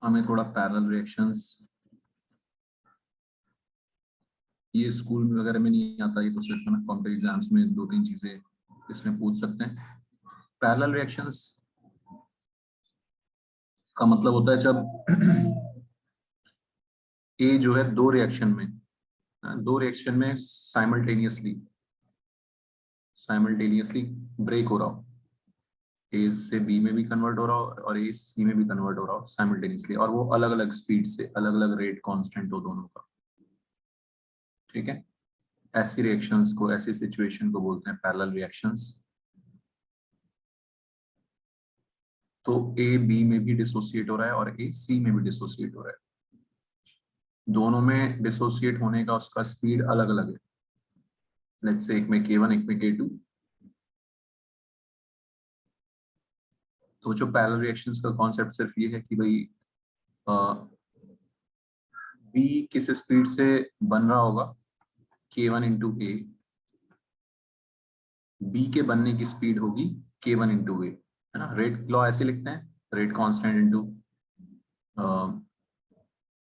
हमें थोड़ा parallel reactions, ये स्कूल में वगैरह में नहीं आता, ये तो सिर्फ ना कॉम्पिटिटिव एग्जाम्स में दो तीन चीजें इसमें पूछ सकते हैं। पैरेलल रिएक्शंस का मतलब होता है जब ए जो है दो रिएक्शन में साइमल्टेनियसली ब्रेक हो रहा हो, ए से बी में भी कन्वर्ट हो रहा हो और ए सी में भी कन्वर्ट हो रहा हो साइमल्टेनियसली, और वो अलग अलग स्पीड से, अलग अलग रेट कांस्टेंट हो दोनों का। ठीक है, ऐसी रिएक्शंस को, ऐसी सिचुएशन को बोलते हैं पैरेलल रिएक्शंस। तो ए बी में भी डिसोसिएट हो रहा है और ए सी में भी डिसोसिएट हो रहा है, दोनों में डिसोसिएट होने का उसका स्पीड अलग अलग है। लेट्स से एक में K1 एक में K2। तो जो पैरेलल रिएक्शंस का कॉन्सेप्ट सिर्फ ये है कि भाई बी किस स्पीड से बन रहा होगा, K1 इंटू ए, बी के बनने की स्पीड होगी K1 इंटू ए, है ना। रेट लॉ ऐसे लिखते हैं, rate constant into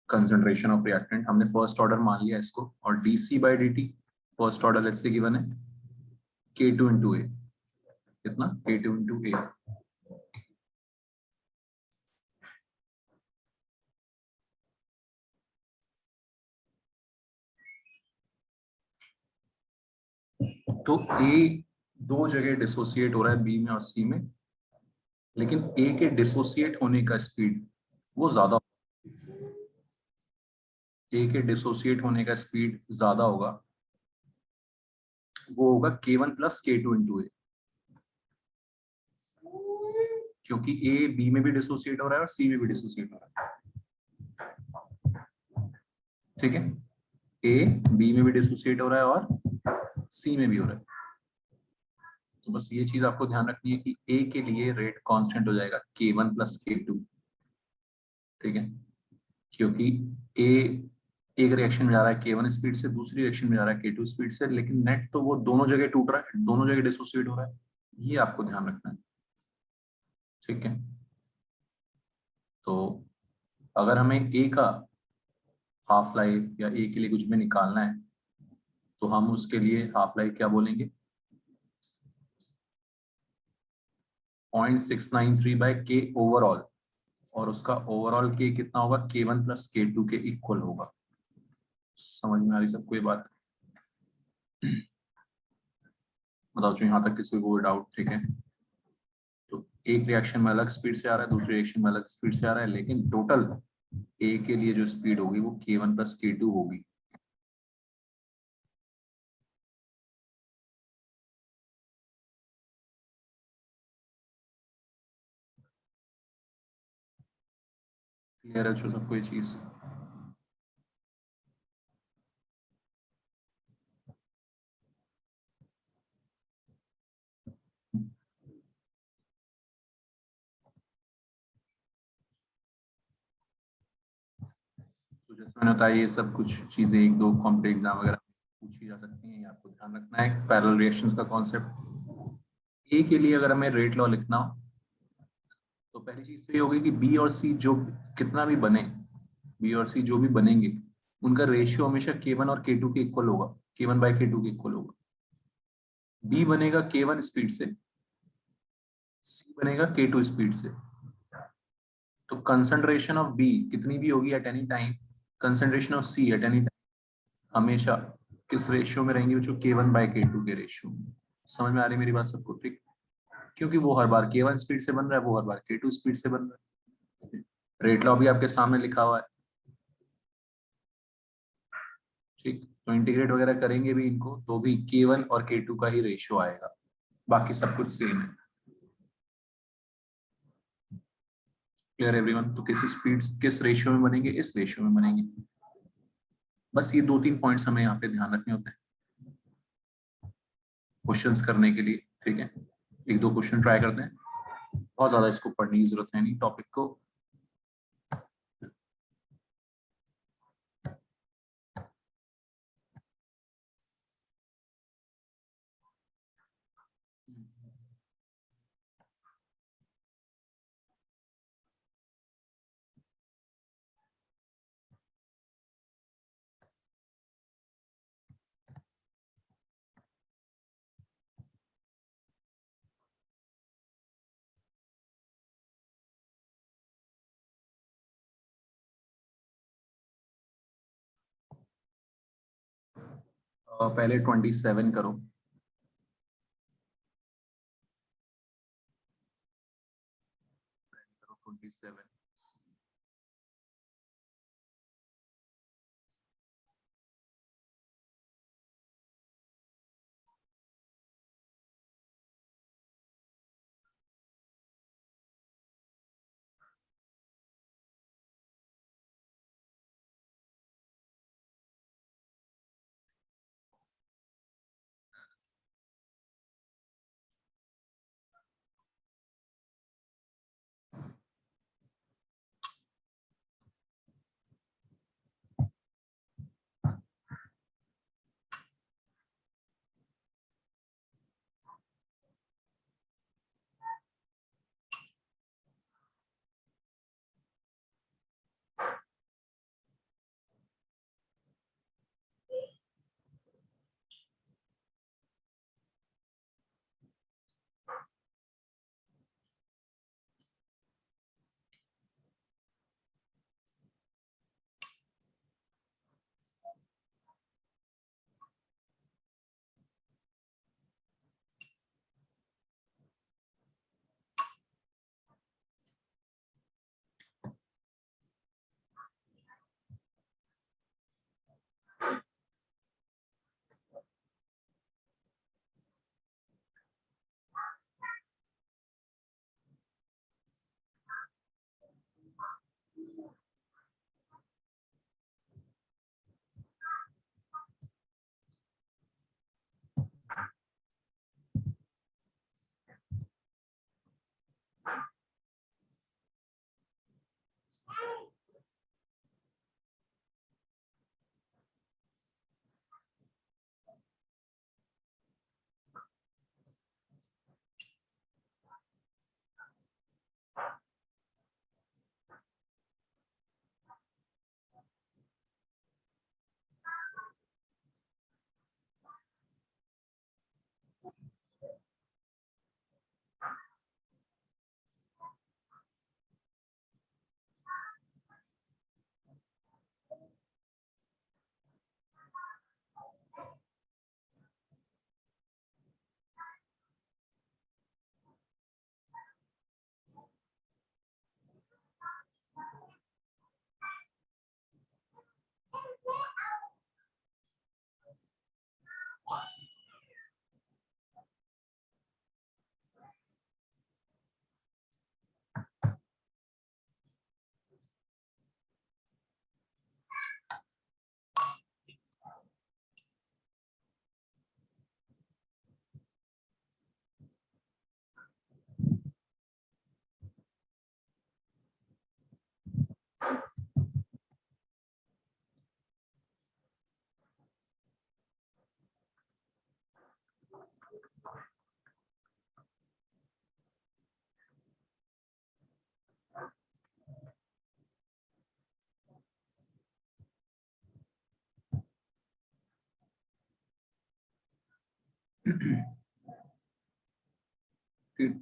concentration of reactant. हमने फर्स्ट ऑर्डर मान लिया इसको, और DC by D T first order let's say given है K2 इंटू ए, कितना K2 इंटू ए। तो ए दो जगह डिसोसिएट हो रहा है, बी में और सी में, लेकिन ए के डिसोसिएट होने का स्पीड वो ज्यादा, ए के डिसोसिएट होने का स्पीड ज्यादा होगा, वो होगा K1 प्लस K2 इंटू ए, क्योंकि ए बी में भी डिसोसिएट हो रहा है और सी में भी डिसोसिएट हो रहा है। ठीक है, ए बी में भी डिसोसिएट हो रहा है और सी में भी हो रहा है। तो बस ये चीज आपको ध्यान रखनी है कि ए के लिए रेट कांस्टेंट हो जाएगा K1 प्लस K2। ठीक है, क्योंकि ए एक रिएक्शन में जा रहा है K1 स्पीड से, दूसरी रिएक्शन में जा रहा है K2 स्पीड से, लेकिन नेट तो वो दोनों जगह टूट रहा है, दोनों जगह डिसोसिएट हो रहा है, ये आपको ध्यान रखना है। ठीक है, तो अगर हमें ए का हाफ लाइफ या ए के लिए कुछ भी निकालना है, तो हम उसके लिए हाफ लाइफ क्या बोलेंगे, 0.693 बाय के ओवरऑल, और उसका ओवरऑल के कितना होगा, K1 प्लस K2 के इक्वल होगा। समझ में आ रही सबको ये बात? बताओ जो यहाँ तक किसी को डाउट। ठीक है, तो एक रिएक्शन में अलग स्पीड से आ रहा है, दूसरे रिएक्शन में अलग स्पीड से आ रहा है, लेकिन टोटल ए के लिए जो स्पीड होगी वो K1 प्लस K2 होगी। क्लियर है जो सबको ये चीज? तो जैसे मैंने बताया, ये सब कुछ चीजें एक दो कॉम्पिटिटिव एग्जाम वगैरह पूछी जा सकती हैं, ये आपको ध्यान रखना है। पैरेलल रिएक्शंस का कॉन्सेप्ट, ए के लिए अगर हमें रेट लॉ लिखना हो, तो पहली चीज तो ये होगी कि बी और सी जो कितना भी बने, बी और सी जो भी बनेंगे, उनका रेशियो हमेशा K1 और K2 के इक्वल होगा, K1 बाई K2 के इक्वल होगा। बी बनेगा K1 स्पीड से, सी बनेगा K2 स्पीड से। तो कंसंट्रेशन ऑफ बी कितनी भी होगी at any time, concentration of C at any time हमेशा किस रेशियो में रहेंगे, जो K1 बाई K2 के रेशियो में। समझ में आ रही मेरी बात सबको? ठीक, क्योंकि वो हर बार K1 स्पीड से बन रहा है, वो हर बार K2 स्पीड से बन रहा है। रेट लॉ भी आपके सामने लिखा हुआ है। ठीक, तो इंटीग्रेट वगैरह करेंगे भी इनको, तो भी K1 और K2 का ही रेशियो आएगा, बाकी सब कुछ सेम है। Clear everyone? तो किस स्पीड किस रेशियो में बनेंगे, इस रेशियो में बनेंगे। बस ये दो तीन पॉइंट्स हमें यहाँ पे ध्यान रखने होते हैं क्वेश्चंस करने के लिए। ठीक है, एक दो क्वेश्चन ट्राई करते हैं, बहुत ज्यादा इसको पढ़ने की जरूरत है नहीं टॉपिक को। पहले 27 करो। करो 27।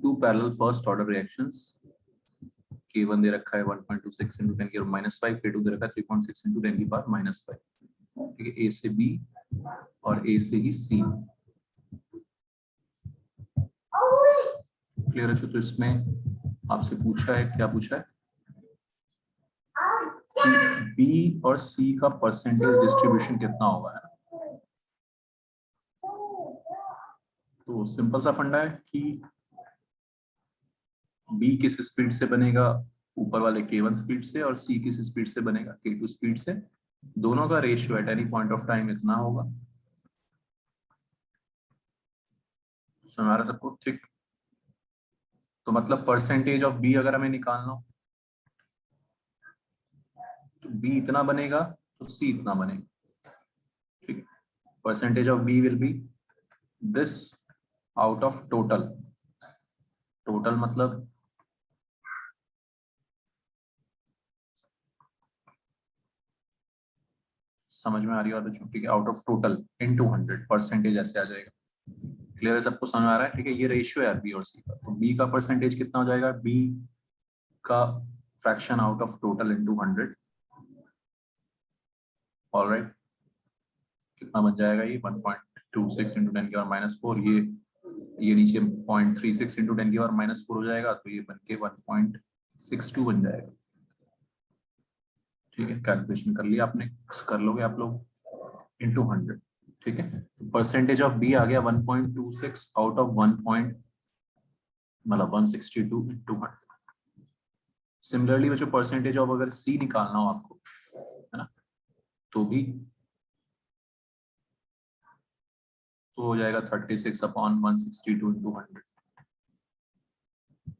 Two parallel first order reactions. K1 दे रखा है 1.26 into 10 की पावर -5, K2 दे रखा है 3.6 into 10 की पावर -5। ठीक है, A से B और A से ही C। क्लियर है? तो इसमें आपसे पूछा है, क्या पूछा है? B और C का परसेंटेज डिस्ट्रीब्यूशन कितना होगा, है? तो सिंपल सा फंडा है कि B किस स्पीड से बनेगा, ऊपर वाले K1 स्पीड से, और C किस स्पीड से बनेगा, K2 स्पीड से। दोनों का ratio at any point of time इतना होगा। हमारा सबको ठीक। तो मतलब परसेंटेज ऑफ B अगर हमें निकालना हो तो B इतना बनेगा तो C इतना बनेगा। ठीक, percentage of B will be this out of total. Total मतलब समझ में आ रही है बच्चों? ठीक है, out of total into 100, percentage ऐसे आ जाएगा। क्लियर है? सबको समझ आ रहा है? ठीक है, ये रेशियो है बी और सी का। तो बी का परसेंटेज कितना हो जाएगा? बी का fraction out of total into 100। Alright, कितना बन जाएगा ये 1.26 इंटू 10 की पावर -4, ये नीचे 0.36 इंटू 10 की पावर -4 हो जाएगा, तो ये बन के 1.62 बन जाएगा। ठीक है, कैलकुलेशन कर लिया आपने, कर लोगे आप लोग इंटू 100। ठीक है, परसेंटेज ऑफ बी आ गया 1.26 आउट ऑफ 1 मतलब 162 इंटू 100। सिमिलरली बच्चों परसेंटेज ऑफ अगर सी निकालना हो आपको, है ना, तो भी तो हो जाएगा 36 अपॉन 162 इंटू 100।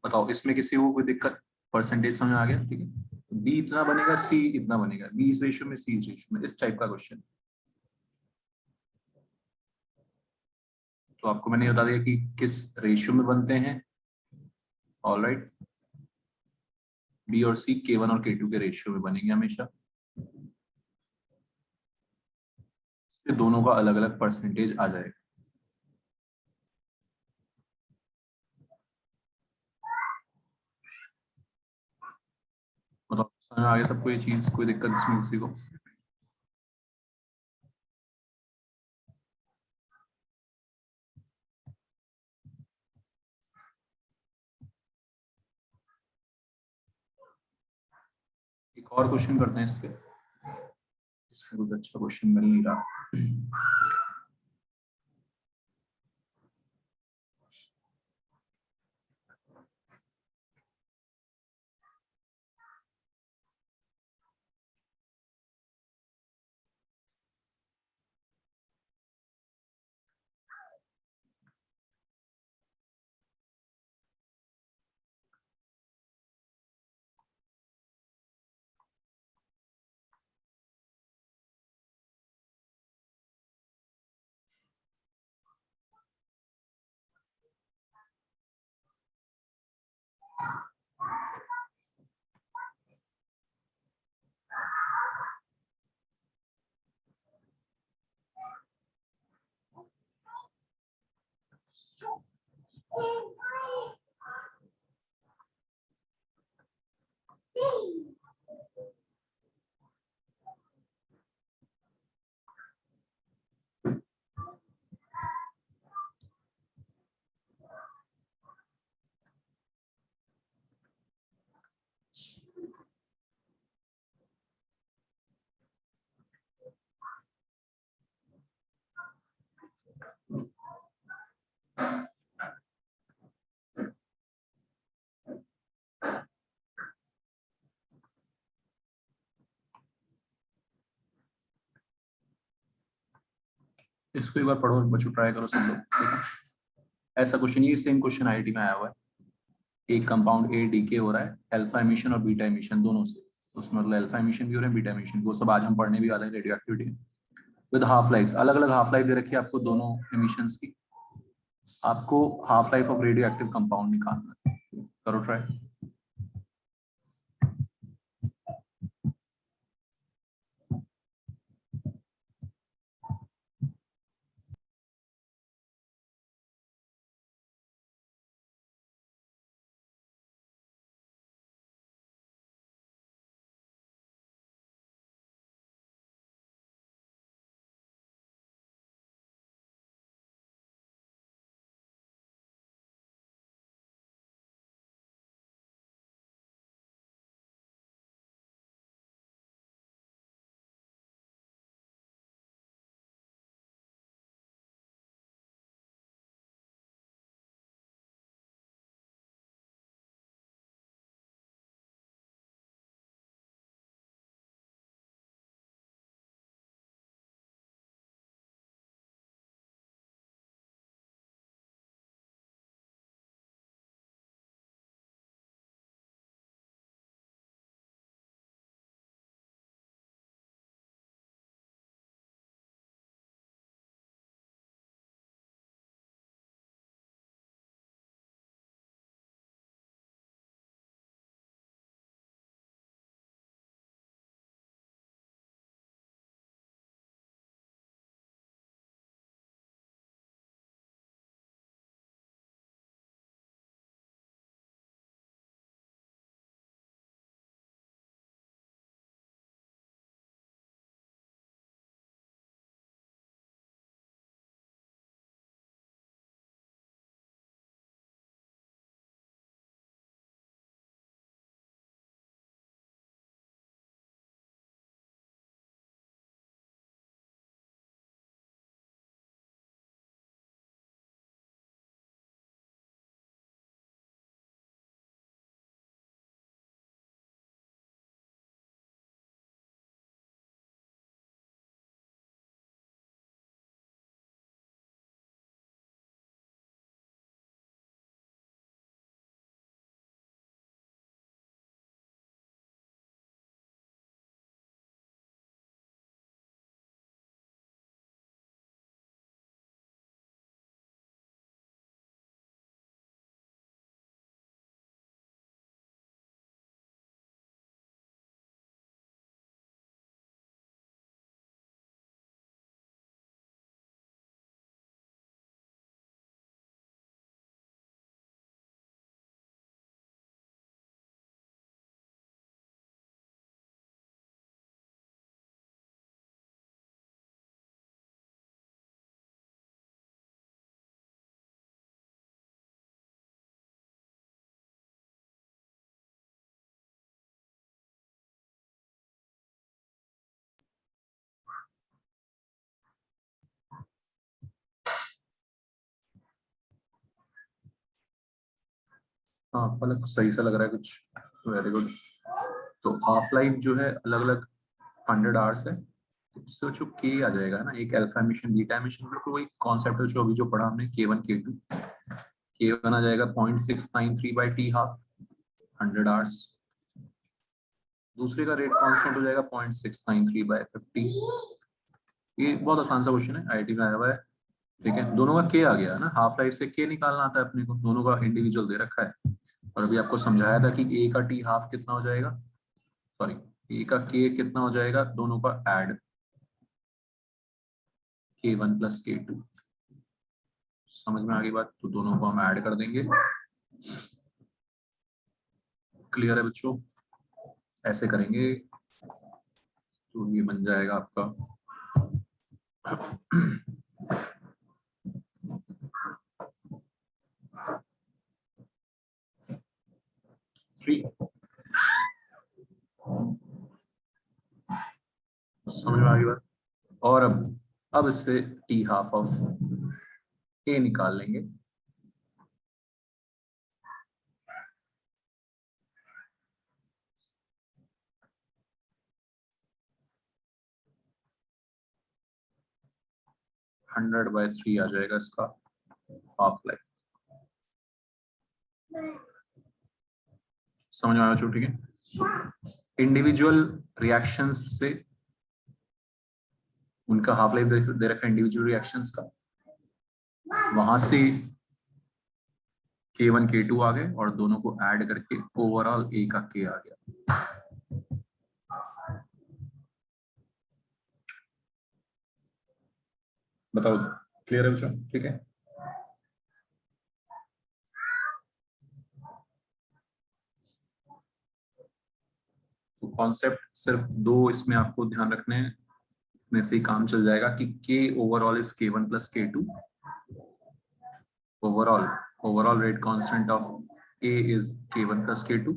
बताओ इसमें किसी को कोई दिक्कत? परसेंटेज समझ आ गया? ठीक है, बी इतना बनेगा, सी इतना बनेगा, बी इस रेशियो में, सी इस रेशियो में, इस टाइप का क्वेश्चन। तो आपको मैंने बता दिया कि किस रेशियो में बनते हैं। ऑलराइट, बी और सी K1 और K2 के रेशियो में बनेंगे हमेशा। इससे दोनों का अलग अलग परसेंटेज आ जाएगा। मतलब समझ आ गया सबको ये चीज? कोई दिक्कत इसमें किसी को? एक और क्वेश्चन करते हैं इस पे, इसमें कुछ अच्छा क्वेश्चन मिल नहीं रहा। इसको एक बार पढ़ो बच्चों, ट्राई करो सब लोग। ठीक है, ऐसा क्वेश्चन, ये सेम क्वेश्चन आईआईटी में आया हुआ है। एक कंपाउंड ए डीके हो रहा है अल्फा एमिशन और बीटा एमिशन दोनों से, उसमें मतलब अल्फा एमिशन भी हो रहा है, बीटा एमिशन, वो सब आज हम पढ़ने भी वाले हैं, radio activity with half life. अलग अलग हाफ लाइफ दे रखी है आपको दोनों एमिशंस की। आपको half life of radio active compound निकालना है। करो ट्राई। हाँ पलक सही सा लग रहा है कुछ, वेरी गुड। तो हाफ लाइफ जो है अलग अलग 100 आवर्स है, उससे जो के आ जाएगा ना, एक अल्फा एमिशन बीटा एमिशन, बिल्कुल वही कॉन्सेप्ट है जो अभी जो पढ़ा हमने K1 K2। K1 आ जाएगा 0.693/T½ 100 आवर्स। दूसरे का रेट कांस्टेंट हो जाएगा 0.693/50। ये बहुत आसान सा क्वेश्चन है, आईआईटी में आया हुआ है। ठीक है, दोनों का के आ गया ना, हाफ लाइफ से के निकालना आता है अपने को, दोनों का इंडिविजुअल दे रखा है। और अभी आपको समझाया था कि ए का टी हाफ कितना हो जाएगा, सॉरी ए का के कितना हो जाएगा, दोनों का ऐड K1 + K2। समझ में आ गई बात, तो दोनों को हम ऐड कर देंगे। क्लियर है बच्चों, ऐसे करेंगे तो ये बन जाएगा आपका 3। समझ में आ गई बात। और अब इससे T½ A निकाल लेंगे। (100/3) आ जाएगा इसका हाफ लाइफ। समझ में आया बच्चों, ठीक है। इंडिविजुअल रिएक्शंस से उनका हाफ लाइफ दे रखा है, इंडिविजुअल रिएक्शंस का, वहां से K1 K2 आ गए और दोनों को ऐड करके ओवरऑल ए का के आ गया। बताओ, क्लियर है बच्चों, ठीक है। तो कॉन्सेप्ट सिर्फ दो इसमें आपको ध्यान रखने हैं, में से ही काम चल जाएगा कि K overall is K1 + K2। Overall rate constant of A is K1 + K2।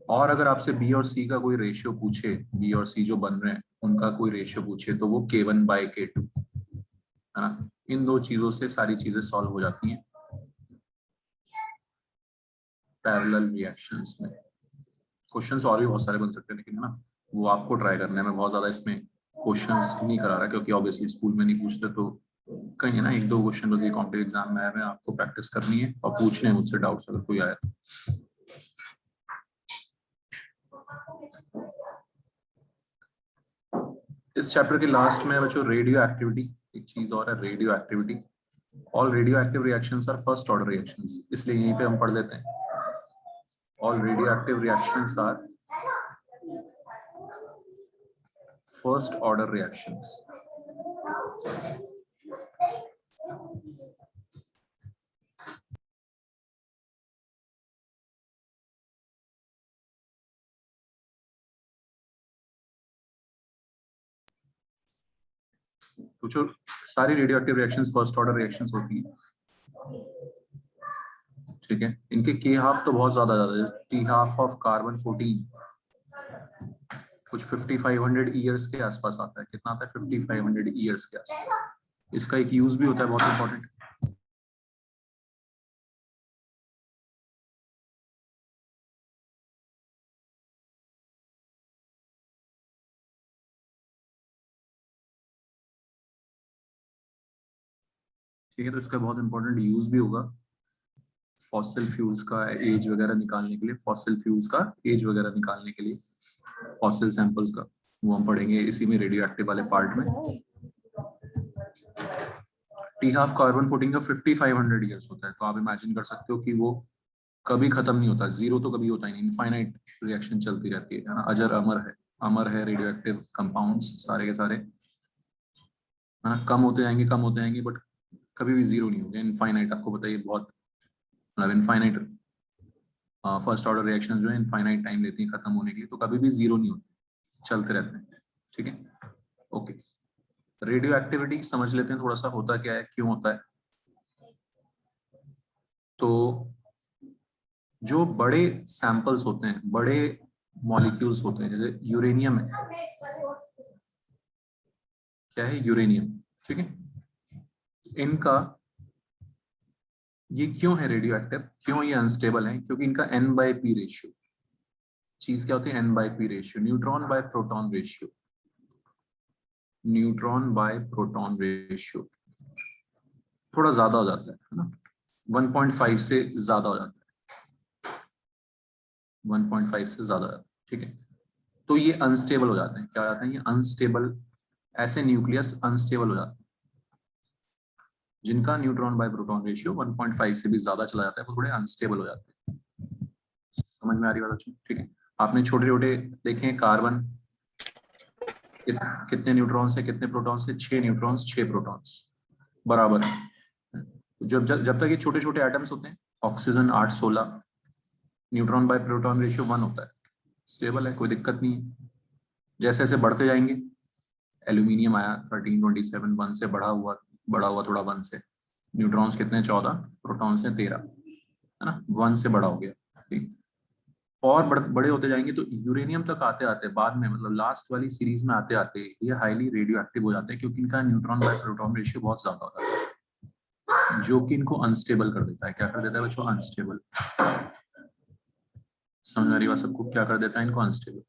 और अगर आपसे B और C का कोई रेशियो पूछे, B और C जो बन रहे हैं उनका कोई रेशियो पूछे, तो वो K1/K2 है ना। इन दो चीजों से सारी चीजें सॉल्व हो जाती हैं पैरेलल रिएक्शंस में। क्वेश्चंस और भी बहुत सारे बन सकते हैं, लेकिन है ना, वो आपको ट्राई करने में बहुत ज्यादा इसमें क्वेश्चंस नहीं करा रहा, क्योंकि ऑब्वियसली स्कूल में नहीं पूछते, तो कहीं ना एक दो क्वेश्चन बस ये कॉम्पिटिटिव एग्जाम में आए हैं, आपको प्रैक्टिस करनी है और पूछने हैं मुझसे डाउट्स अगर कोई आया। इस चैप्टर के लास्ट में बच्चों रेडियो एक्टिविटी, एक चीज और है radioactivity. All radio active reactions are first order reactions, इसलिए यहीं पे हम पढ़ लेते हैं। All radio active reactions are first order reactions. तो जो सारी radio active reactions first order reactions होती है, ठीक है। इनके K½ तो बहुत ज्यादा है, T½ ऑफ कार्बन-14 कुछ 5500 ईयर्स के आसपास आता है। कितना आता है? 5500 ईयर्स के आसपास। इसका एक यूज भी होता है बहुत इंपॉर्टेंट। ठीक है, तो इसका बहुत इंपॉर्टेंट यूज भी होगा फॉसिल फ्यूल्स का एज वगैरह निकालने के लिए, फॉसिल फ्यूल्स का एज वगैरह निकालने के लिए, फॉसिल सैंपल्स का, वो हम पढ़ेंगे इसी में रेडियो एक्टिव वाले पार्ट में। T½ कार्बन-14 का 5500 ईयर्स होता है, तो आप इमेजिन कर सकते हो कि वो कभी खत्म नहीं होता, जीरो तो कभी होता ही नहीं, इनफाइनाइट रिएक्शन चलती रहती है ना। अजर अमर है रेडियो एक्टिव कंपाउंड्स सारे के सारे, है ना। कम होते जाएंगे बट कभी भी जीरो नहीं होंगे, इनफाइनाइट। आपको बताइए, बहुत मतलब इनफाइनाइट फर्स्ट ऑर्डर रिएक्शन जो है इनफाइनाइट टाइम लेती है खत्म होने के लिए, तो कभी भी जीरो नहीं होते, चलते रहते हैं। ठीक है, ओके। रेडियो एक्टिविटी समझ लेते हैं थोड़ा सा, होता क्या है, क्यों होता है। तो जो बड़े सैंपल्स होते हैं, बड़े मॉलिक्यूल्स होते हैं, जैसे यूरेनियम है, क्या है यूरेनियम, ठीक है। इनका ये क्यों है रेडियो एक्टिव, क्यों ये अनस्टेबल है? क्योंकि इनका N/P रेशियो, चीज क्या होती है N/P ratio, neutron by proton ratio, neutron by proton ratio थोड़ा ज्यादा हो जाता है ना, 1.5 से ज्यादा हो जाता है, 1.5 से ज्यादा हो जाता है, ठीक है। तो ये अनस्टेबल हो जाते हैं, क्या हो जाते हैं ये अनस्टेबल, ऐसे न्यूक्लियस अनस्टेबल हो जाते हैं जिनका न्यूट्रॉन बाय प्रोटॉन रेशियो 1.5 से भी ज्यादा चला जाता है, वो थोड़े अनस्टेबल हो जाते हैं। समझ में आ रही बात बच्चों? ठीक है। आपने छोटे छोटे देखे कार्बन, कितने न्यूट्रॉन्स है कितने प्रोटॉन्स है, 6 न्यूट्रॉन्स 6 प्रोटॉन्स बराबर है। जब जब जब तक ये छोटे छोटे एटम्स होते हैं, oxygen 8-16, neutron by proton ratio 1 होता है, स्टेबल है, कोई दिक्कत नहीं है। जैसे जैसे बढ़ते जाएंगे, एल्यूमिनियम आया 1327, 1 से बढ़ा हुआ थोड़ा 1 से, न्यूट्रॉन्स कितने 14, प्रोटॉन्स हैं 13, है ना, 1 से बड़ा हो गया, ठीक। और बड़े होते जाएंगे तो यूरेनियम तक आते आते बाद में, मतलब लास्ट वाली सीरीज में आते आते ये हाईली रेडियो एक्टिव हो जाते हैं, क्योंकि इनका न्यूट्रॉन बाय प्रोटॉन रेशियो बहुत ज्यादा होता है, जो कि इनको अनस्टेबल कर देता है। क्या कर देता है बच्चों? अनस्टेबल। समझ आ रही बात सबको? क्या कर देता है इनको? अनस्टेबल।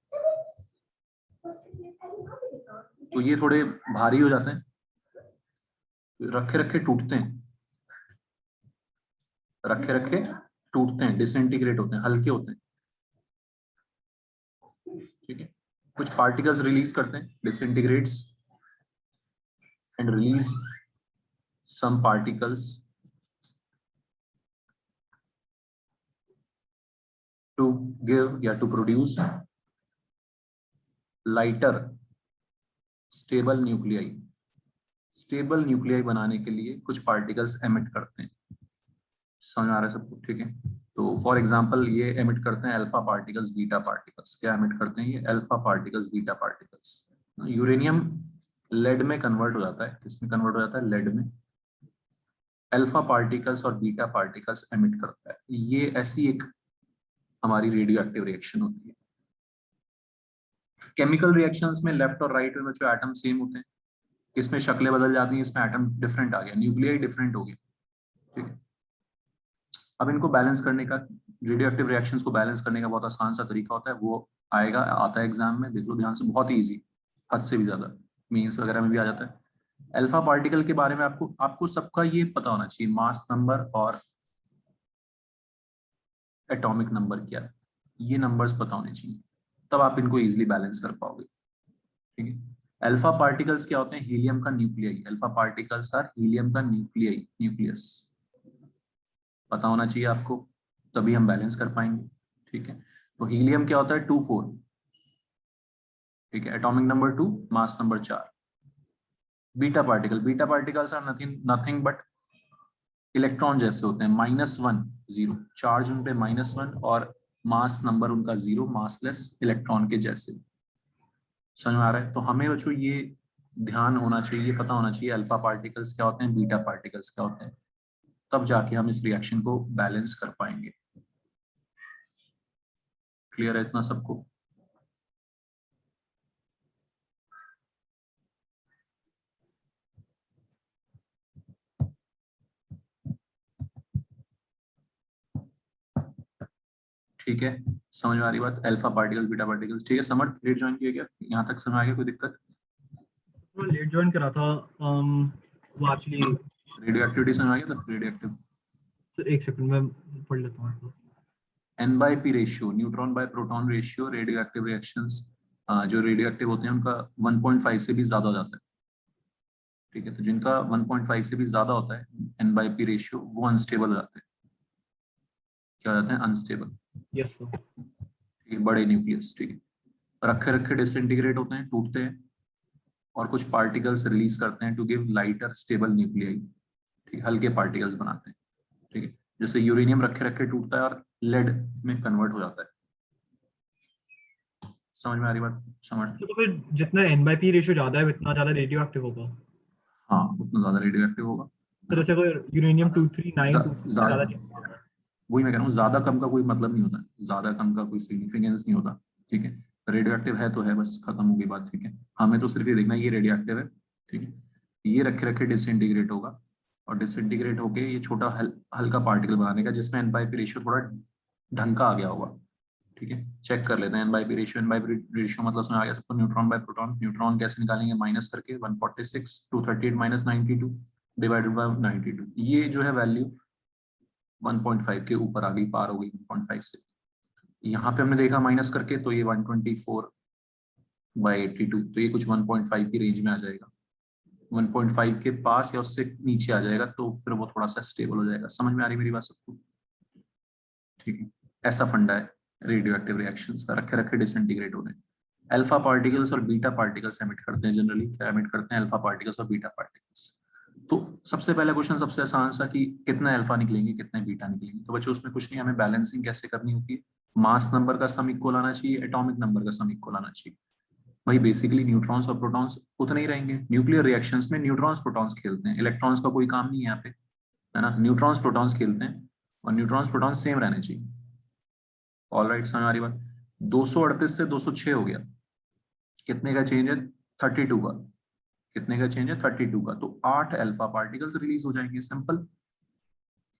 तो ये थोड़े भारी हो जाते हैं, रखे रखे टूटते हैं, रखे रखे टूटते हैं, डिसइंटीग्रेट होते हैं, हल्के होते हैं, ठीक है। कुछ पार्टिकल्स रिलीज करते हैं, disintegrates and release some particles to give या to produce lighter stable nuclei. Stable nuclei बनाने के लिए कुछ पार्टिकल्स एमिट करते हैं। समझ आ रहा है सबको? ठीक है। तो फॉर एग्जांपल ये एमिट करते हैं अल्फा पार्टिकल्स, बीटा पार्टिकल्स। क्या एमिट करते हैं ये? Alpha particles, beta particles. Uranium lead में कन्वर्ट हो जाता है, किसमें कन्वर्ट हो जाता है? लेड में। अल्फा पार्टिकल्स और बीटा पार्टिकल्स एमिट करता है। ये ऐसी एक हमारी रेडियो एक्टिव रिएक्शन होती है। केमिकल रिएक्शंस में लेफ्ट और राइट में जो एटम सेम होते हैं, इसमें शक्लें बदल जाती हैं, इसमें एटम डिफरेंट आ गया, न्यूक्लियाई डिफरेंट हो गया, ठीक है। अब इनको बैलेंस करने का, रेडियो एक्टिव रिएक्शंस को बैलेंस करने का बहुत आसान सा तरीका होता है, वो आता है एग्जाम में, देख लो ध्यान से, बहुत ही ईजी, हद से भी ज्यादा, मेंस वगैरह में भी आ जाता है। अल्फा पार्टिकल के बारे में आपको आपको सबका ये पता होना चाहिए, मास नंबर और एटॉमिक नंबर क्या है, ये नंबर्स पता होने चाहिए, तब आप इनको इजीली बैलेंस कर पाओगे, ठीक है। अल्फा पार्टिकल्स क्या होते हैं? हीलियम का nuclei. Alpha particles are helium का न्यूक्लियाई, न्यूक्लियस पता होना चाहिए आपको, तभी हम बैलेंस कर पाएंगे, ठीक है। तो हीलियम क्या होता है? 2-4, ठीक है, atomic number 2, mass number 4। Beta particle, beta particles are nothing nothing but electron जैसे होते हैं, -1 0, चार्ज उन पे -1 और मास नंबर उनका 0, मासलेस इलेक्ट्रॉन के जैसे। समझ में आ रहा है? तो हमें बच्चों ये ध्यान होना चाहिए, पता होना चाहिए अल्फा पार्टिकल्स क्या होते हैं, बीटा पार्टिकल्स क्या होते हैं, तब जाके हम इस रिएक्शन को बैलेंस कर पाएंगे। क्लियर है इतना सबको? ठीक है, समझ में आ रही बात? अल्फा पार्टिकल्स, बीटा पार्टिकल्स, ठीक है। समझ, लेट ज्वाइन किया क्या? यहाँ तक समझ आ गया? कोई दिक्कत? मैं लेट ज्वाइन करा था। वो एक्चुअली रेडियो एक्टिविटी समझ आ गया था? रेडियो एक्टिव, सर एक सेकंड में पढ़ लेता हूँ। N/P ratio, neutron by proton ratio, radio active reactions जो रेडियो एक्टिव होते हैं उनका 1.5 से भी ज्यादा हो जाता है, ठीक है। तो जिनका 1.5 से भी ज्यादा होता है N/P रेशियो, वो अनस्टेबल हो जाते हैं। क्या हो जाते हैं? अनस्टेबल। Yes sir. ठीक है, बड़े न्यूक्लियस, ठीक है, रखे रखे डिसइंटीग्रेट होते हैं, टूटते हैं, और कुछ पार्टिकल्स रिलीज करते हैं to give lighter stable nuclei, ठीक है, हल्के पार्टिकल्स बनाते हैं, ठीक है। जैसे यूरेनियम रखे रखे टूटता है और लेड में कन्वर्ट हो जाता है। समझ में आ रही बात? समझ, तो फिर जितना N/P रेशियो ज्यादा है उतना ज्यादा रेडियो एक्टिव होगा। हाँ उतना ज्यादा रेडियो एक्टिव होगा, तो जैसे अगर यूरेनियम 239 ज्यादा नहीं होगा। वही मैं कह रहा हूँ, ज्यादा कम का कोई मतलब नहीं होता, ज्यादा कम का कोई सिग्निफिकेंस नहीं होता, ठीक है। रेडियो एक्टिव है तो है, बस खत्म हो गई बात, ठीक है। हमें तो सिर्फ ये देखना है ये रेडियो एक्टिव है, ठीक है, ये रखे रखे डिसइंटीग्रेट होगा, और डिसइंटीग्रेट होके ये छोटा हल्का पार्टिकल बनाने का, जिसमें एन बाई पी रेशियो थोड़ा ढंग का आ गया होगा। ठीक है, चेक कर लेते हैं N by P ratio. N by P ratio मतलब समझ आ गया सबको, न्यूट्रॉन बाय प्रोटॉन। न्यूट्रॉन कैसे निकालेंगे, माइनस करके 146 238 माइनस 92 डिवाइडेड बाय 92। ये जो है वैल्यू 1.5 के ऊपर आ गई, पार हो गई 1.5 से। यहाँ पे हमने देखा माइनस करके तो ये 124 बाई 82, तो ये कुछ 1.5 की रेंज में आ जाएगा। 1.5 के पास या उससे नीचे आ जाएगा तो फिर वो थोड़ा सा स्टेबल हो जाएगा। समझ में आ रही मेरी बात सबको? ठीक है, ऐसा फंडा है रेडियो एक्टिव रिएक्शंस का, रखे रखे डिसइंटीग्रेट हो रहे हैं। अल्फा पार्टिकल्स और बीटा पार्टिकल्स एमिट करते हैं जनरली। क्या एमिट करते हैं? अल्फा पार्टिकल्स और बीटा पार्टिकल्स। तो सबसे पहला क्वेश्चन सबसे आसान सा कि कितने अल्फा निकलेंगे कितने बीटा निकलेंगे। तो बच्चों उसमें कुछ नहीं, हमें बैलेंसिंग कैसे करनी होती है, मास नंबर का सम इक्वल आना चाहिए, एटॉमिक नंबर का सम इक्वल आना चाहिए। वही बेसिकली न्यूट्रॉन्स और प्रोटॉन्स उतने ही रहेंगे। न्यूक्लियर रिएक्शंस में न्यूट्रॉन्स प्रोटॉन्स खेलते हैं, इलेक्ट्रॉन्स का कोई काम नहीं है यहाँ पे, है ना। न्यूट्रॉन्स प्रोटॉन्स खेलते हैं और न्यूट्रॉन्स प्रोटॉन्स सेम रहने चाहिए। ऑल राइट, समझ आ रही बात? 238 से 206 हो गया, कितने का चेंज है? 32 का। कितने का चेंज है? 32 का। तो 8 अल्फा पार्टिकल्स रिलीज हो जाएंगे। सिंपल,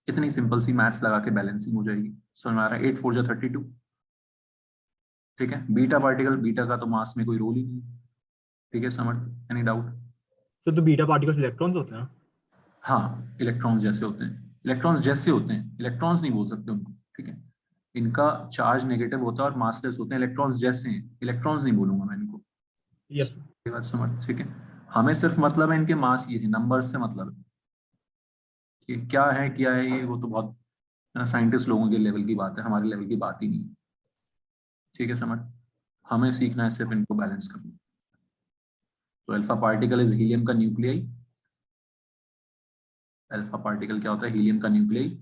इतनी सिंपल सी मैथ्स लगा के बैलेंसिंग हो जाएगी। समझ में आ रहा है? 8 4 जा 32। ठीक है, बीटा पार्टिकल, बीटा का तो मास में कोई रोल ही नहीं है। ठीक है, समझ? Any doubt? तो बीटा पार्टिकल्स इलेक्ट्रॉन्स होते हैं? हाँ, इलेक्ट्रॉन्स जैसे होते हैं, इलेक्ट्रॉन्स जैसे होते हैं, इलेक्ट्रॉन्स नहीं बोल सकते उनको। ठीक है, इनका चार्ज नेगेटिव होता है और मासलेस होते हैं, इलेक्ट्रॉन्स जैसे हैं, इलेक्ट्रॉन्स नहीं बोलूंगा मैं इनको। यस। ये बात समझ? ठीक है, हमें सिर्फ मतलब है इनके मास, ये नंबर से मतलब है कि क्या है ये, वो तो बहुत साइंटिस्ट लोगों के लेवल की बात है, हमारे लेवल की बात ही नहीं है। ठीक है, समझ? हमें सीखना है सिर्फ इनको बैलेंस करना। तो अल्फा पार्टिकल इज हीलियम का न्यूक्लियाई। अल्फा पार्टिकल क्या होता है? हीलियम का न्यूक्लियाई।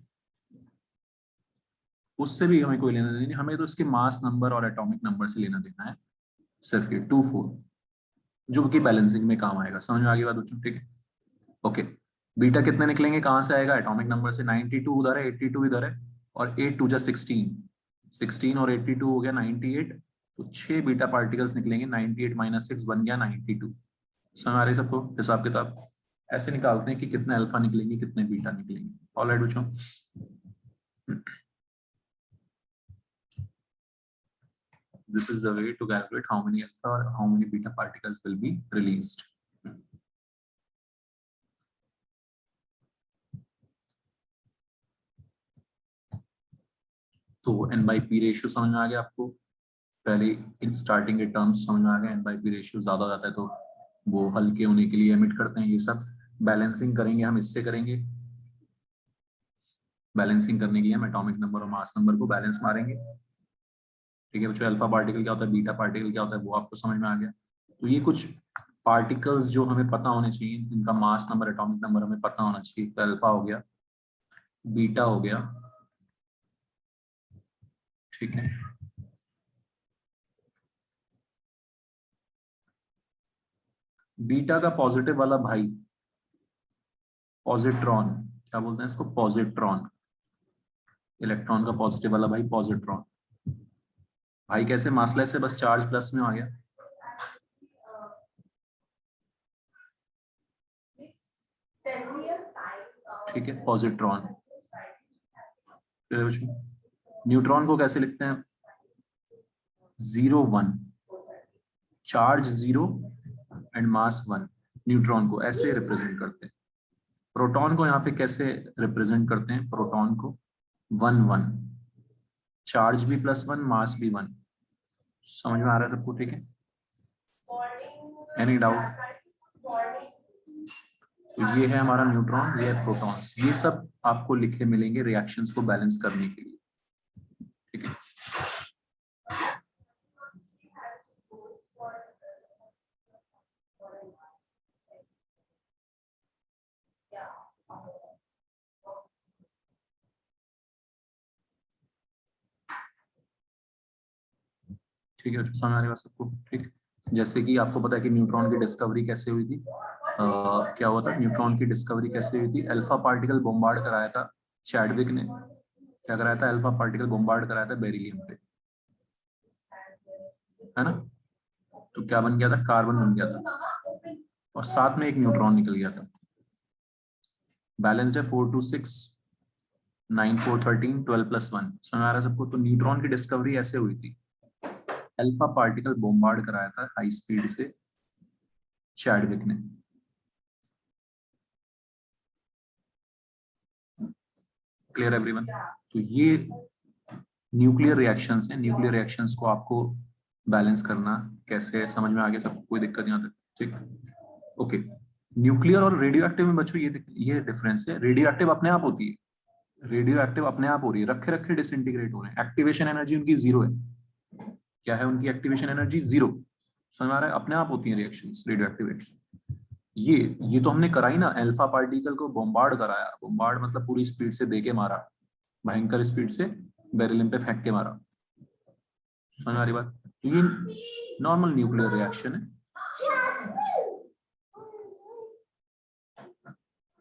उससे भी हमें कोई लेना देना नहीं, हमें तो इसके मास नंबर और एटॉमिक नंबर से लेना देना है, सिर्फ ये 2 4, जो कि बैलेंसिंग में काम आएगा। समझ में आ गई बात बच्चों? ठीक है, ओके। बीटा कितने निकलेंगे, कहाँ से आएगा? एटॉमिक नंबर से। 92 उधर है, 82 इधर है, और 8 2 जा 16, 16 और 82 हो गया 98। तो 6 बीटा पार्टिकल्स निकलेंगे, 98 माइनस 6 बन गया 92। समझ आ रही है सबको हिसाब किताब? ऐसे निकालते हैं कि कितने अल्फा निकलेंगे कितने बीटा निकलेंगे। ऑलराइट बच्चों, this is the way to calculate how many alpha or how many beta particles will be released. तो n by p रेशियो समझ में आ गया आपको? पहले इन स्टार्टिंग के टर्म्स समझ में आ गए। n by p रेशियो ज्यादा हो जाता है तो वो हल्के होने के लिए एमिट करते हैं। ये सब बैलेंसिंग करेंगे हम, इससे करेंगे बैलेंसिंग करने के लिए हम एटॉमिक नंबर और मास नंबर को बैलेंस मारेंगे। ठीक है बच्चों, अल्फा पार्टिकल क्या होता है, बीटा पार्टिकल क्या होता है, वो आपको समझ में आ गया। तो ये कुछ पार्टिकल्स जो हमें पता होने चाहिए, इनका मास नंबर एटॉमिक नंबर हमें पता होना चाहिए। तो अल्फा हो गया, बीटा हो गया, ठीक है, बीटा का पॉजिटिव वाला भाई पॉजिट्रॉन, क्या बोलते हैं इसको? पॉजिट्रॉन। इलेक्ट्रॉन का पॉजिटिव वाला भाई पॉजिट्रॉन। भाई कैसे? मासलेस से बस चार्ज प्लस में आ गया। ठीक है, पॉजिट्रॉन। न्यूट्रॉन को कैसे लिखते हैं? 0 1, चार्ज 0 एंड मास 1। न्यूट्रॉन को ऐसे रिप्रेजेंट करते हैं। प्रोटॉन को यहाँ पे कैसे रिप्रेजेंट करते हैं? प्रोटॉन को 1 1, चार्ज भी +1 मास भी 1। समझ में आ रहा है सबको? ठीक है, एनी डाउट? तो ये है हमारा न्यूट्रॉन, ये है प्रोटॉन्स। ये सब आपको लिखे मिलेंगे रिएक्शंस को बैलेंस करने के लिए। ठीक है, ठीक है, समझ आ रही बात सबको? ठीक, जैसे कि आपको पता है कि न्यूट्रॉन की डिस्कवरी कैसे हुई थी? क्या हुआ था? न्यूट्रॉन की डिस्कवरी कैसे हुई थी? अल्फा पार्टिकल बॉम्बार्ड कराया था चैडविक ने। क्या कराया था? अल्फा पार्टिकल बॉम्बार्ड कराया था बेरिलियम पे, है ना। तो क्या बन गया था? कार्बन बन गया था और साथ में एक न्यूट्रॉन निकल गया था। बैलेंस्ड है 4 2 6 9 4 13 12 + 1 समझ आ रहा है सबको। तो न्यूट्रॉन की डिस्कवरी ऐसे हुई थी, अल्फा पार्टिकल बॉम्बार्ड कराया था हाई स्पीड से चैडविक ने। Clear everyone? तो ये न्यूक्लियर रिएक्शंस हैं, न्यूक्लियर रिएक्शंस को आपको बैलेंस करना कैसे है समझ में आ गया सबको, कोई दिक्कत नहीं आती। ठीक ओके। न्यूक्लियर और रेडियो एक्टिव में बच्चों ये डिफरेंस है, रेडियो एक्टिव अपने आप होती है, रेडियो एक्टिव अपने आप हो रही है, रखे रखे डिसइंटीग्रेट हो रहे हैं, एक्टिवेशन एनर्जी उनकी 0 है। क्या है उनकी एक्टिवेशन एनर्जी? 0। समझ आ रहा है? अपने आप होती है रिएक्शंस, रेडियो एक्टिव रिएक्शन। ये तो हमने कराई ना, अल्फा पार्टिकल को बॉम्बार्ड कराया, बॉम्बार्ड मतलब पूरी स्पीड से देके मारा, भयंकर स्पीड से बेरिलियम पे फेंक के मारा। समझ आ रही बात? तो ये नॉर्मल न्यूक्लियर रिएक्शन है।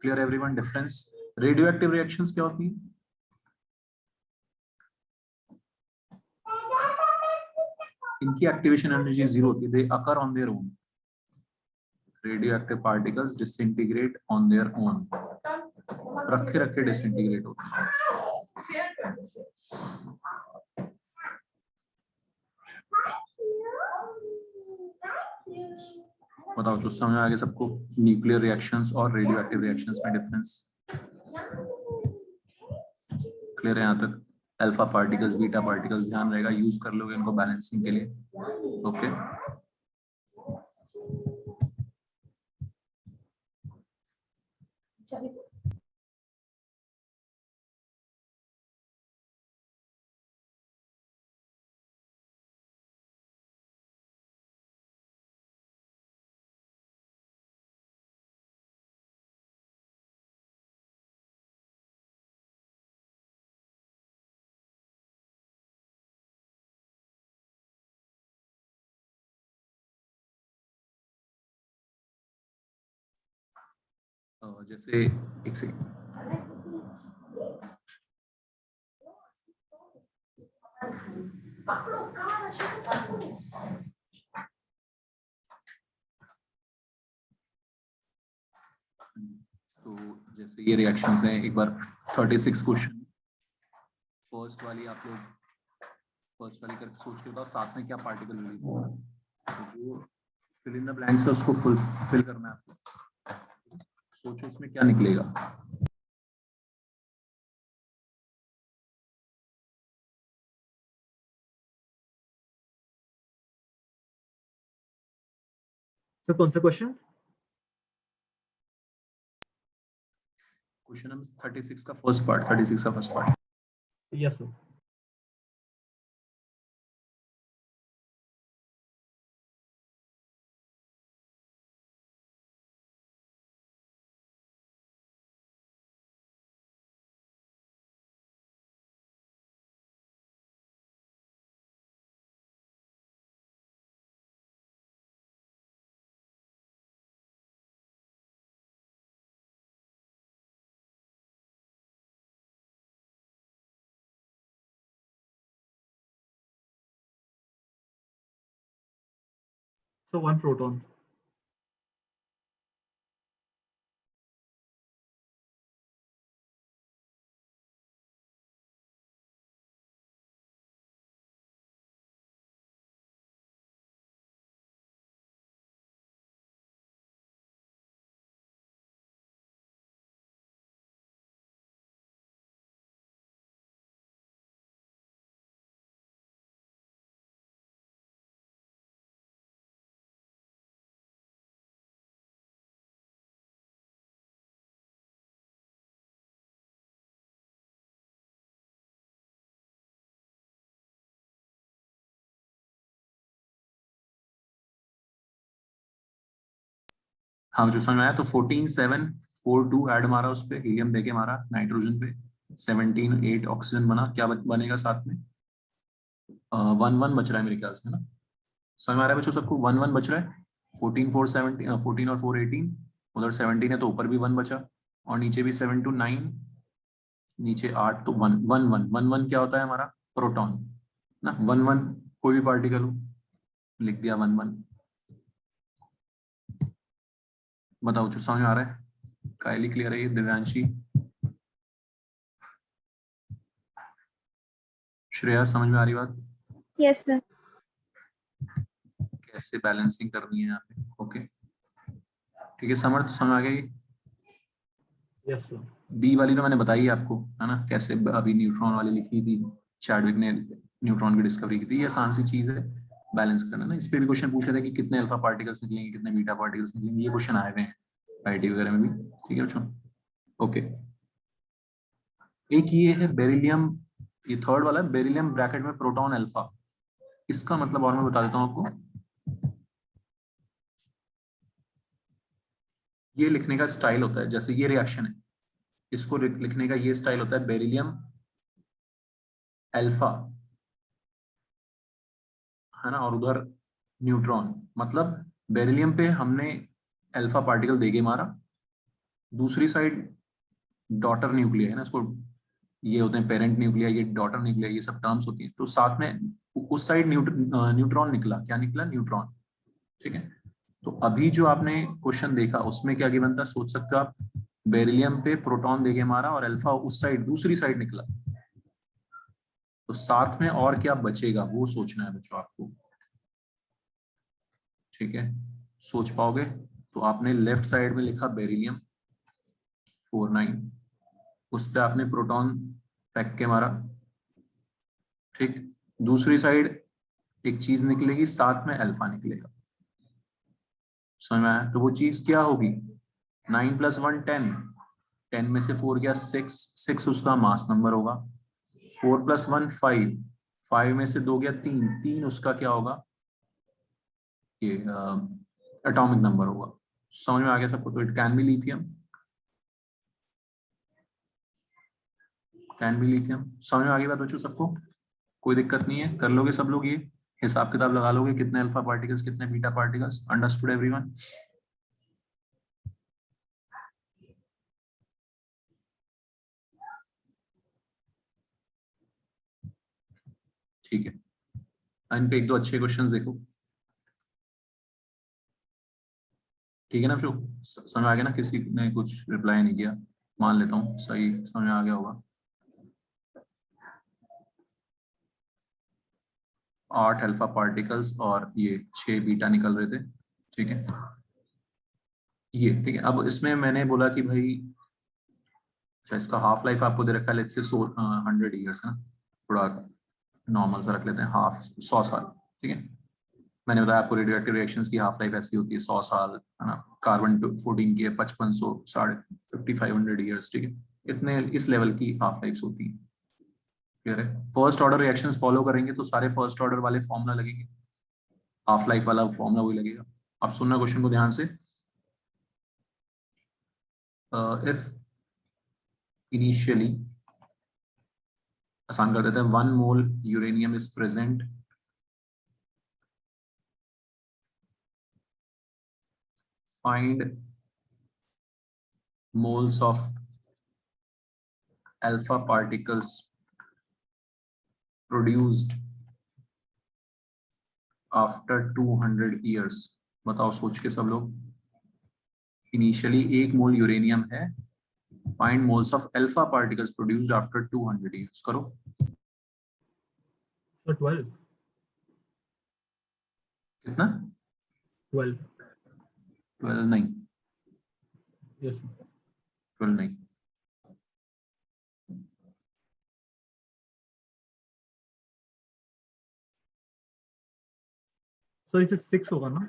Clear everyone? Difference. Radio active reactions क्या होती है? इनकी एक्टिवेशन एनर्जी 0 होती है, they occur on their own. Radioactive particles disintegrate on their own, रखे रखे डिसइंटीग्रेट होते हैं। बताओ जो समझ आ गया सबको न्यूक्लियर रिएक्शंस और रेडियोएक्टिव रिएक्शंस में डिफरेंस? क्लियर है यहाँ तक? अल्फा पार्टिकल्स, बीटा पार्टिकल्स ध्यान रहेगा, यूज कर लोगे इनको बैलेंसिंग के लिए। ओके जैसे एक सेकंड, तो जैसे ये रिएक्शंस हैं, एक बार 36 क्वेश्चन, फर्स्ट वाली आप लोग फर्स्ट वाली करके सोच के बताओ साथ में क्या पार्टिकल रिलीज हो रहा है, तो जो फिल इन द ब्लैंक्स है उसको फुल फिल करना है आपको। सोचो उसमें क्या निकलेगा। सर कौन सा क्वेश्चन? क्वेश्चन नंबर 36 का फर्स्ट पार्ट, 36 का first part. Yes sir. So 1 proton. हाँ जो समझ में आया, तो 14 7 4 2 ऐड मारा उस पे, हीलियम देके मारा नाइट्रोजन पे, 17 8 ऑक्सीजन बना, क्या बनेगा साथ में? 1 1 बच रहा है मेरे ख्याल से, है ना? समझ में आ रहा है बच्चों सबको? 1 1 बच रहा है, 14 4 17 14 और 4 18, उधर 17 है तो ऊपर भी 1 बचा, और नीचे भी 7 2 9, नीचे 8, तो 1 1 1 1 1 क्या होता है हमारा? प्रोटॉन ना। 1 1 कोई भी पार्टिकल हो, लिख दिया 1 1। बताओ जो समझ में आ रहा है? काइली क्लियर है ये? दिव्यांशी, श्रेया, समझ में आ रही बात? Yes sir. कैसे बैलेंसिंग करनी है यहाँ पे? ओके ठीक है, समझ आ गया ये? Yes sir. बी वाली तो मैंने बताई आपको, है ना, कैसे अभी न्यूट्रॉन वाली लिखी थी, चैडविक ने न्यूट्रॉन की डिस्कवरी की थी। ये आसान सी चीज है बैलेंस करना ना। इस पे भी क्वेश्चन पूछ रहे थे कि कितने अल्फा पार्टिकल्स निकलेंगे, कितने बीटा पार्टिकल्स निकलेंगे, ये क्वेश्चन आए हुए हैं आईटी वगैरह में भी। ठीक है बच्चों, ओके। एक ये है बेरिलियम, ये थर्ड वाला है, बेरिलियम ब्रैकेट में प्रोटॉन अल्फा। इसका मतलब और मैं बता देता हूँ आपको। ये लिखने का स्टाइल होता है, जैसे ये रिएक्शन है, इसको लिखने का ये स्टाइल होता है, बेरिलियम अल्फा, है ना, और उधर न्यूट्रॉन। मतलब बेरिलियम पे हमने अल्फा पार्टिकल देके मारा, दूसरी साइड डॉटर न्यूक्लिया है ना, इसको ये होते हैं पेरेंट न्यूक्लिया, ये डॉटर न्यूक्लिया, ये सब टर्म्स होती है। तो साथ में उस साइड न्यूट्रॉन निकला, क्या निकला? न्यूट्रॉन। ठीक है, तो अभी जो आपने क्वेश्चन देखा उसमें क्या गिवन था, सोच सकते हो आप। बेरिलियम पे प्रोटॉन देके मारा और अल्फा उस साइड, दूसरी साइड निकला, तो साथ में और क्या बचेगा वो सोचना है बच्चों आपको। ठीक है, सोच पाओगे? तो आपने लेफ्ट साइड में लिखा बेरिलियम 49, उस पे आपने प्रोटॉन फेंक के मारा। ठीक, दूसरी साइड एक चीज निकलेगी, साथ में अल्फा निकलेगा। समझ में आया? तो वो चीज क्या होगी? 9 + 1 10, 10 में से 4 गया 6, 6 उसका मास नंबर होगा। 4 + 1 5, 5 में से 2 गया 3, 3 उसका क्या होगा? ये एटॉमिक नंबर होगा। समझ में आ गया सबको? तो it can be lithium, can be lithium. समझ में आ गई बात बच्चों सबको? कोई दिक्कत नहीं है, कर लोगे सब लोग, ये हिसाब किताब लगा लोगे, कितने अल्फा पार्टिकल्स, कितने बीटा पार्टिकल्स। Understood everyone? ठीक है, इन पे एक दो अच्छे क्वेश्चंस देखो। ठीक है ना बच्चों, समझ आ गया ना? किसी ने कुछ रिप्लाई नहीं किया, मान लेता हूँ सही समझ में आ गया होगा। 8 अल्फा पार्टिकल्स और ये 6 बीटा निकल रहे थे। ठीक है, ये ठीक है। अब इसमें मैंने बोला कि भाई, अच्छा इसका हाफ लाइफ आपको दे रखा है, लेट्स से 100 ईयर्स है ना, थोड़ा नॉर्मल सा रख लेते हैं, हाफ 100 साल। ठीक है, मैंने बताया आपको रेडियो एक्टिव रिएक्शंस की हाफ लाइफ ऐसी होती है 100 साल, है ना। कार्बन 14 की है 5500, 5500 ईयर्स। ठीक है, इतने इस लेवल की हाफ लाइफ होती है। क्लियर है? फर्स्ट ऑर्डर रिएक्शंस फॉलो करेंगे तो सारे फर्स्ट ऑर्डर वाले फॉर्मूला लगेंगे, हाफ लाइफ वाला फॉर्मूला वही लगेगा। अब सुनना क्वेश्चन को ध्यान से। इफ इनिशियली, आसान कर देते हैं, 1 mole uranium is present, find moles of alpha particles produced after 200 years। बताओ सोच के सब लोग। इनिशियली 1 मोल यूरेनियम है, find moles of alpha particles produced after 200 years। करो। सर 12। कितना? 12। 12 नहीं, यस 12 नहीं। सर, इसे 6 होगा ना?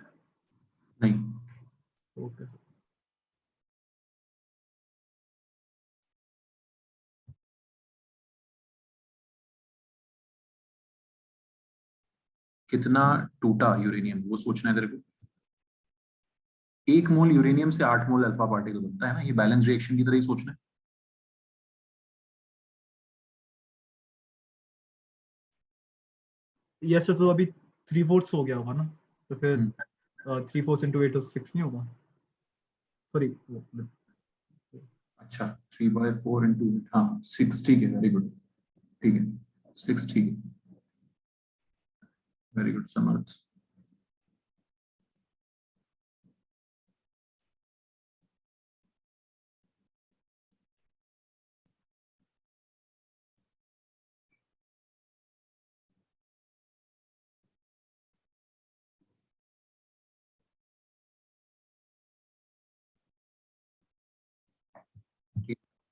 नहीं, ओके। कितना टूटा यूरेनियम वो सोचना है तेरे को। 1 मोल यूरेनियम से 8 मोल अल्फा पार्टिकल बनता है ना, ये बैलेंस रिएक्शन की तरह ही सोचना है। यस सर, तो अभी 3/4 हो गया होगा ना, तो फिर हम्म, 3/4 into 8 तो 6 नहीं होगा? सॉरी। अच्छा 3/4 इंटू, हाँ 6, ठीक है, वेरी गुड। ठीक है 6, ठीक है, वेरी गुड समर्थ।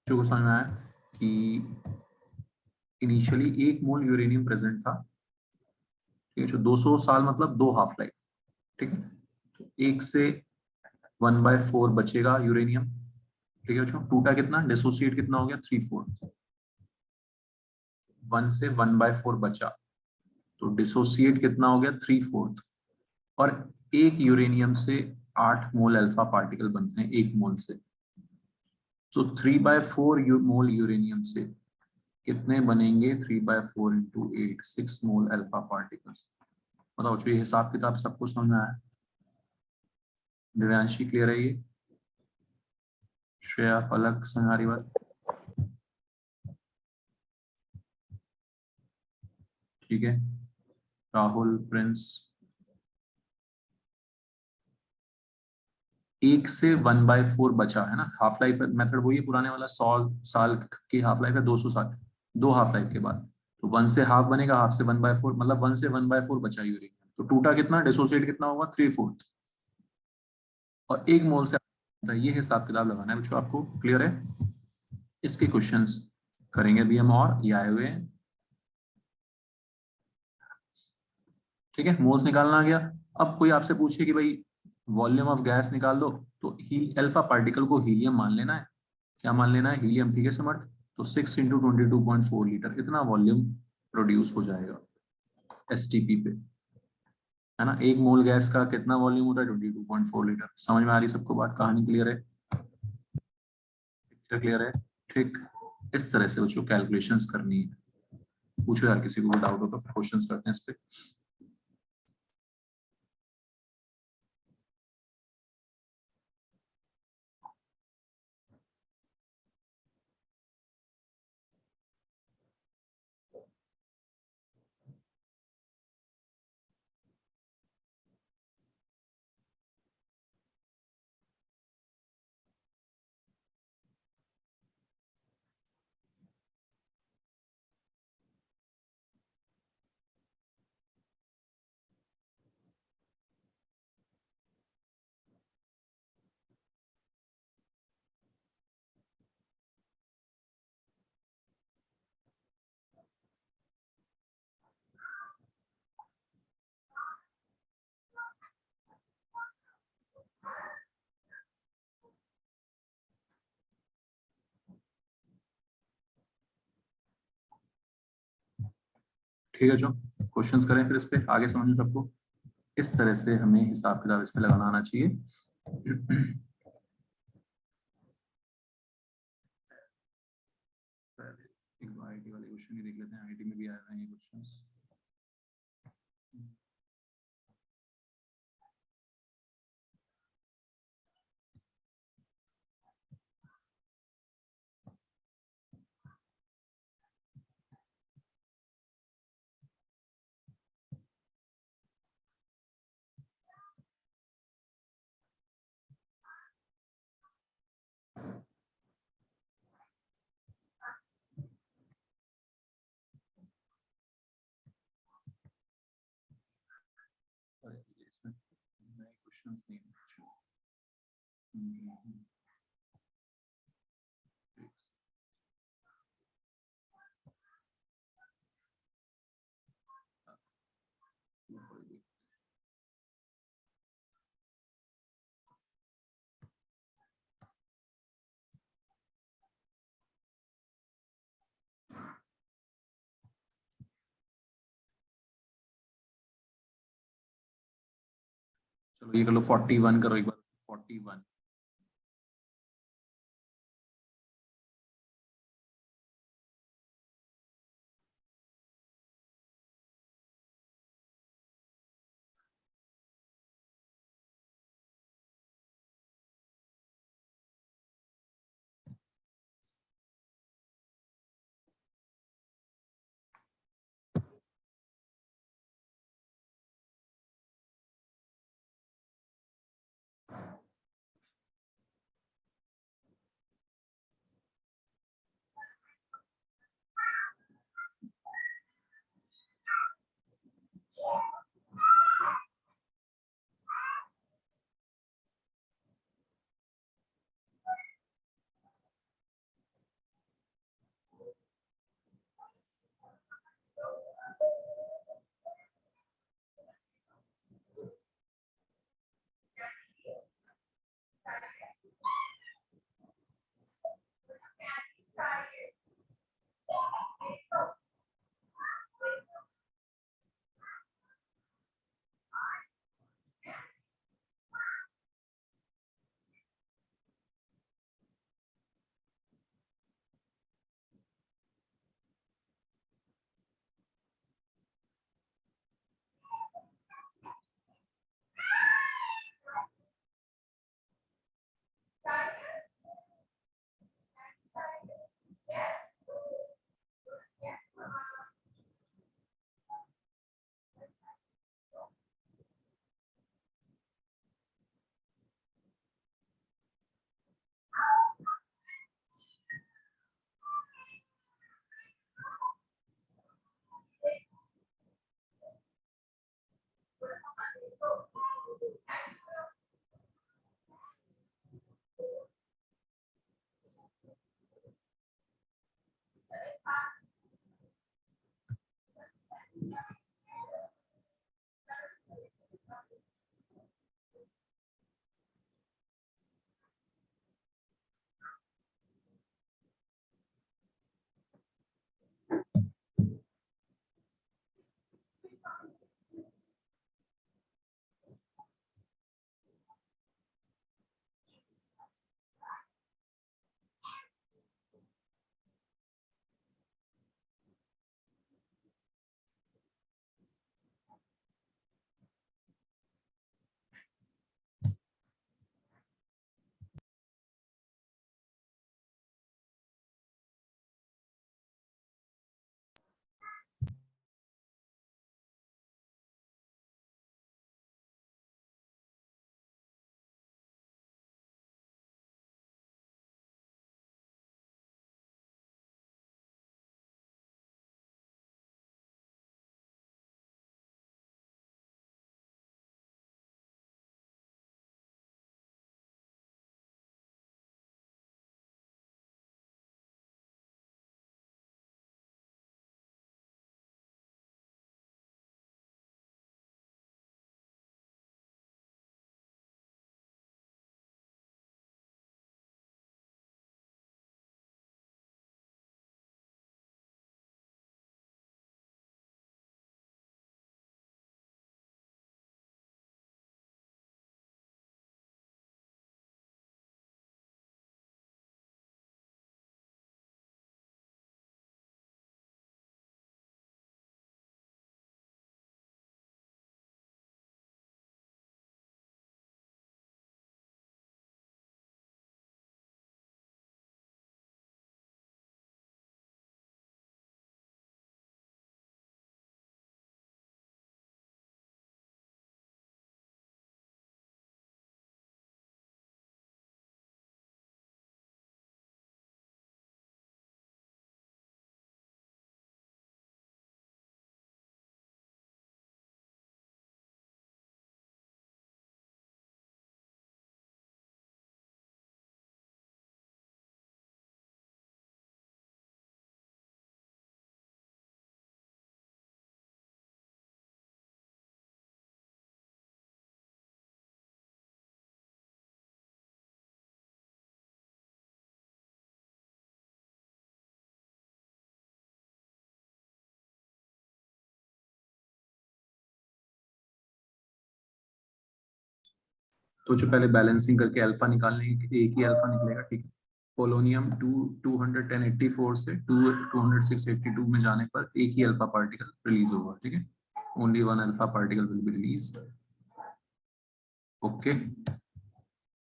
जो समझ में आया कि इनिशियली 1 मोल यूरेनियम प्रेजेंट था, ठीक है, जो 200 साल मतलब 2 हाफ लाइफ, ठीक है। तो 1 से 1/4 बचेगा यूरेनियम, ठीक है। जो टूटा कितना, डिसोसिएट कितना हो गया, 3/4। 1 से 1/4 बचा, तो डिसोसिएट कितना हो गया, 3/4। और एक यूरेनियम से 8 मोल अल्फा पार्टिकल बनते हैं 1 मोल से। तो 3/4 मोल यूरेनियम से कितने बनेंगे, 3/4 इंटू 8, 6 मोल अल्फा पार्टिकल्स। बताओ, जो ये हिसाब किताब सबको समझ में आया? दिव्यांशी क्लियर है ये? श्रेया, पलक, समझ आ रही बात? ठीक है। राहुल, प्रिंस। 1 से 1/4 बचा है ना, हाफ लाइफ मेथड वही है पुराने वाला, 100 साल की हाफ लाइफ है, 200 साल, 2 हाफ लाइफ के बाद। तो 1 से हाफ बनेगा, हाफ से 1/4, मतलब 1 से 1/4 बचा यूरेनियम। तो टूटा कितना, डिसोसिएट कितना होगा, 3/4। और 1 मोल से ये हिसाब किताब लगाना है बच्चों, आपको क्लियर है? इसके क्वेश्चंस करेंगे अभी हम, और ये आए हुए हैं, ठीक है। मोल्स निकालना आ गया। अब कोई आपसे पूछे कि भाई वॉल्यूम ऑफ गैस निकाल दो, तो अल्फा पार्टिकल को हीलियम मान लेना है। क्या मान लेना है, हीलियम, ठीक है समर्थ। तो 6 × 22.4 लीटर इतना वॉल्यूम प्रोड्यूस हो जाएगा एसटीपी पे, है ना। 1 मोल गैस का कितना वॉल्यूम होता है, 22.4 लीटर। समझ में आ रही सबको बात, कहानी क्लियर है, पिक्चर क्लियर है? ठीक, इस तरह से बच्चों कैलकुलेशंस करनी है। पूछो यार, किसी को डाउट हो तो फिर क्वेश्चंस करते हैं इस पे। ठीक है, जो क्वेश्चंस करें फिर इस पे, आगे समझ सबको। इस तरह से हमें हिसाब किताब इसमें लगाना आना चाहिए। पहले एक आईटी वाले क्वेश्चन ही देख लेते हैं, आईटी में भी आए हैं ये क्वेश्चंस। इसमें नए क्वेश्चंस नहीं है। चलो ये कर लो, 41 करो एक बार, 41। तो जो पहले बैलेंसिंग करके अल्फा निकालने की एक ही अल्फा निकलेगा, ठीक है। पोलोनियम 21084 से 20682 में जाने पर एक ही अल्फा पार्टिकल रिलीज होगा, ठीक है। Only one alpha particle will be released. Okay,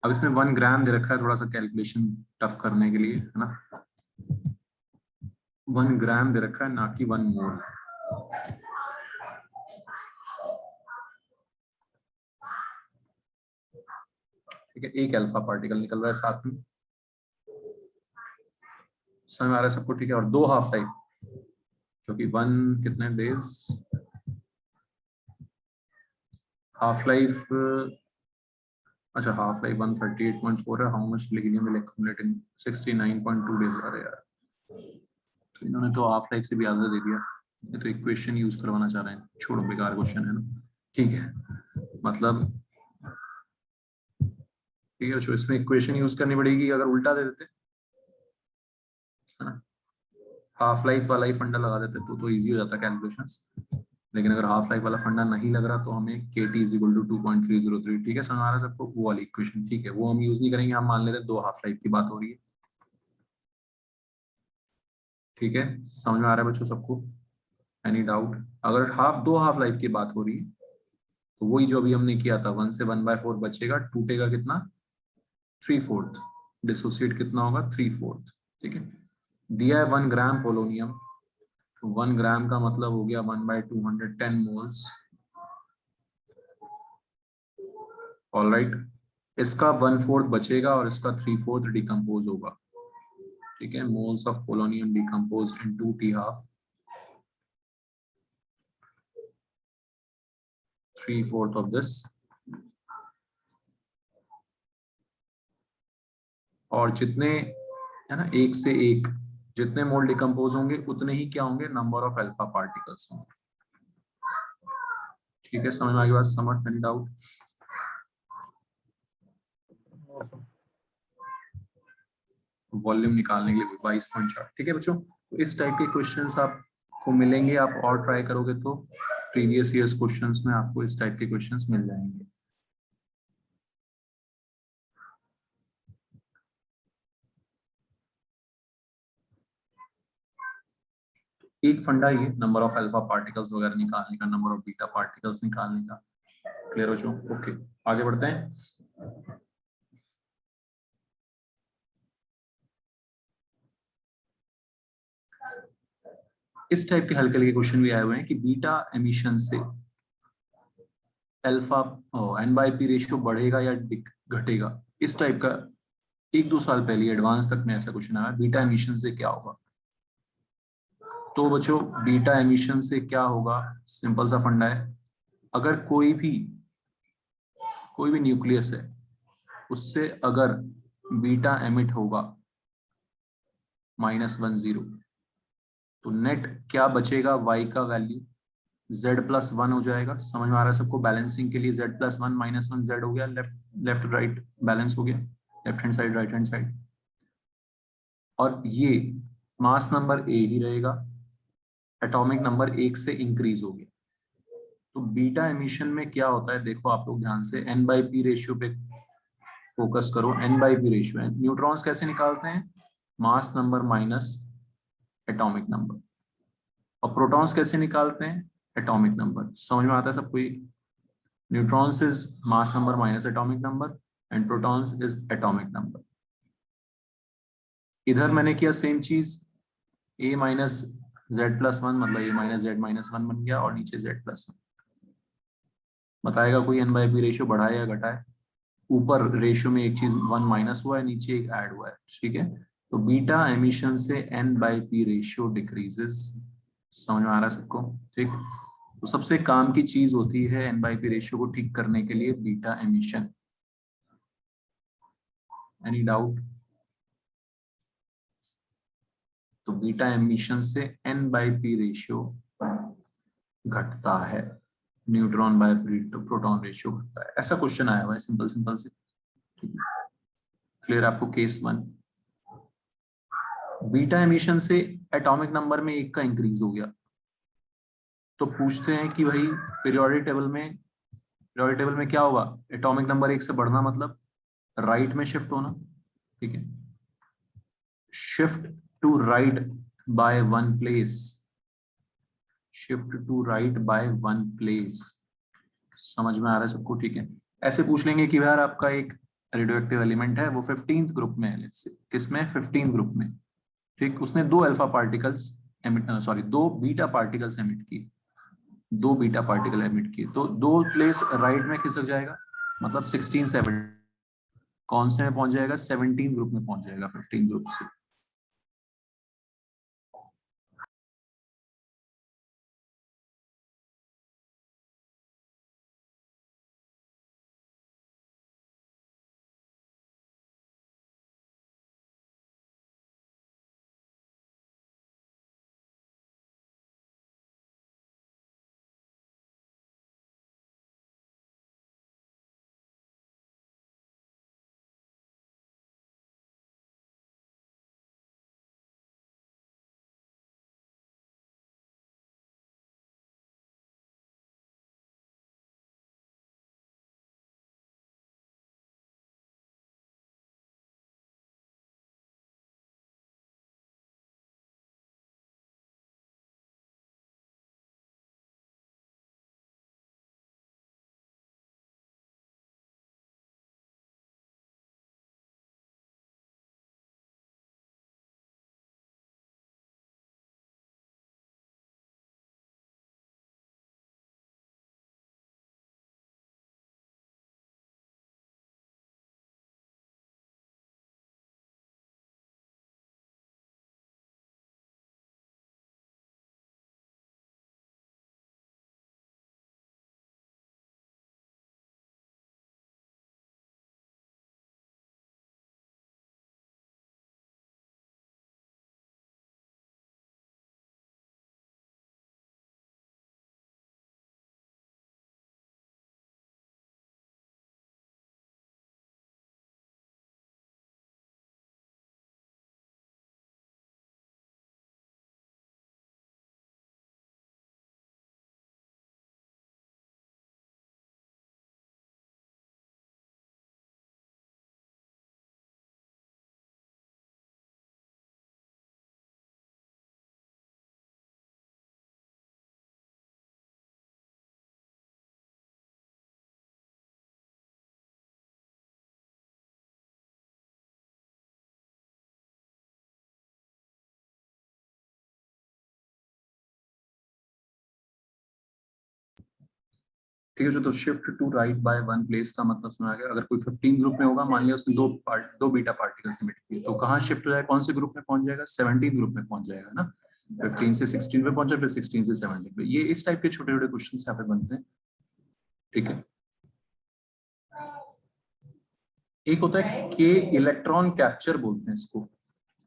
अब इसमें 1 ग्राम दे रखा है, थोड़ा सा कैलकुलेशन टफ करने के लिए, है ना। 1 ग्राम दे रखा है, ना कि 1 मोल। ठीक है, एक अल्फा पार्टिकल निकल रहा है साथ में, समझ में आ रहा है सबको, ठीक है। और 2 हाफ लाइफ, क्योंकि 1 कितने डेज, हाफ लाइफ, अच्छा हाफ लाइफ 138.4 है। How much lithium will accumulate in 69.2 days. अरे यार, तो इन्होंने तो हाफ लाइफ से भी ज्यादा दे दिया। ये तो इक्वेशन यूज करवाना चाह रहे हैं, छोड़ो, बेकार क्वेश्चन है ना, ठीक है। मतलब ठीक है, तो इसमें इक्वेशन यूज करनी पड़ेगी, अगर उल्टा दे देते, है ना, हाफ लाइफ वाला ही फंडा लगा देते तो इजी हो जाता कैलकुलेशंस। लेकिन अगर हाफ लाइफ वाला फंडा नहीं लग रहा तो हमें KT इज इक्वल टू 2.303, ठीक है, समझ आ रहा है सबको, वो वाली इक्वेशन, ठीक है, वो हम यूज नहीं करेंगे। हम मान लेते हैं 2 हाफ लाइफ की बात हो रही है, ठीक है, समझ में आ रहा है बच्चों सबको, एनी डाउट? अगर 2 हाफ लाइफ की बात हो रही है तो वही जो अभी हमने किया था, 1 से 1/4 बचेगा, टूटेगा कितना, 3/4, डिसोसिएट कितना होगा, 3/4, ठीक है। दिया है 1 ग्राम पोलोनियम, तो 1 ग्राम का मतलब हो गया 1/210 मोल्स, ऑलराइट। इसका 1/4 बचेगा और इसका 3/4 डिकम्पोज होगा, ठीक है। Moles of polonium decompose in 2T half, 3/4 of this, और जितने, है ना, एक से एक जितने मोल डिकम्पोज होंगे उतने ही क्या होंगे, नंबर ऑफ अल्फा पार्टिकल्स होंगे, ठीक है, समझ में आ गई बात, समझ एनी डाउट? awesome. वॉल्यूम निकालने के लिए 22.4। ठीक है बच्चों, तो इस टाइप के क्वेश्चंस आपको मिलेंगे, आप और ट्राई करोगे तो प्रीवियस ईयर्स क्वेश्चंस में आपको इस टाइप के क्वेश्चंस मिल जाएंगे। एक फंडा ये नंबर ऑफ अल्फा पार्टिकल्स वगैरह निकालने का, नंबर ऑफ बीटा पार्टिकल्स निकालने का। क्लियर हो जो? ओके, आगे बढ़ते हैं। इस टाइप के हल्के हल्के क्वेश्चन भी आए हुए हैं कि बीटा एमिशन से alpha N by P ratio बढ़ेगा या घटेगा, इस टाइप का 1-2 साल पहले एडवांस तक में ऐसा क्वेश्चन आया, बीटा एमिशन से क्या होगा। तो बच्चों बीटा एमिशन से क्या होगा, सिंपल सा फंडा है, अगर कोई भी न्यूक्लियस है उससे अगर बीटा एमिट होगा -10, तो नेट क्या बचेगा, y का वैल्यू z+1 हो जाएगा। समझ में आ रहा है सबको? बैलेंसिंग के लिए z+1 -1 z हो गया, लेफ्ट लेफ्ट राइट बैलेंस हो गया, left hand side right hand side. और ये मास नंबर a ही रहेगा, एटॉमिक नंबर 1 से इंक्रीज हो गया। तो बीटा एमिशन में क्या होता है, देखो आप लोग ध्यान से, n/p रेशियो पे फोकस करो। n/p रेशियो है, न्यूट्रॉन्स कैसे निकालते हैं, mass number minus atomic number. और प्रोटॉन्स कैसे निकालते हैं, एटॉमिक नंबर। समझ में आता है सबको ये? Neutrons is mass number minus atomic number and protons is atomic number. इधर मैंने किया सेम चीज, a माइनस z+1 मतलब a माइनस z-1 बन गया, और नीचे z+1। बताएगा कोई n/p रेशियो बढ़ा है या घटा है? ऊपर रेशियो में एक चीज 1 माइनस हुआ है, नीचे एक ऐड हुआ है। ठीक है, तो बीटा एमिशन से n/p रेशियो डिक्रीजेस। समझ में आ रहा है सबको? ठीक, तो सबसे काम की चीज होती है n/p रेशियो को ठीक करने के लिए बीटा एमिशन। Any doubt? तो बीटा एमिशन से n/p रेशियो घटता है, न्यूट्रॉन बाय प्रोटॉन रेशियो घटता है। ऐसा क्वेश्चन आया हुआ है सिंपल सिंपल से। क्लियर आपको? केस 1, बीटा एमिशन से एटॉमिक नंबर में 1 का इंक्रीज हो गया, तो पूछते हैं कि भाई पीरियोडिक टेबल में क्या होगा, एटॉमिक नंबर 1 से बढ़ना मतलब राइट में शिफ्ट होना। ठीक है, shift to right by 1 place, shift to right by 1 place. समझ में आ रहा है सबको? ठीक है, ऐसे पूछ लेंगे कि यार आपका एक रेडियोएक्टिव एलिमेंट है, वो 15th ग्रुप में है, किसमें, 15th ग्रुप में। ठीक, उसने 2 alpha particles emit, sorry 2 beta particles emit किए, 2 बीटा पार्टिकल एमिट किए, तो 2 प्लेस राइट में खिसक जाएगा, मतलब 16 7 कौन से में पहुंच जाएगा, 17 ग्रुप में पहुंच जाएगा 15 ग्रुप से। ठीक है। जो तो shift to right by one place का मतलब सुना गया, अगर कोई 15 ग्रुप में होगा, मान लिया उसने दो बीटा पार्टिकल सबमिट किए, तो कहाँ शिफ्ट हो जाएगा, कौन से ग्रुप में पहुंच जाएगा, 17 ग्रुप में पहुंच जाएगा ना। 15 से 16 पे पहुंचा, फिर 16 से 17 पे। ये इस टाइप के छोटे छोटे क्वेश्चन यहाँ पे बनते हैं। ठीक है। एक होता है के इलेक्ट्रॉन कैप्चर बोलते हैं इसको,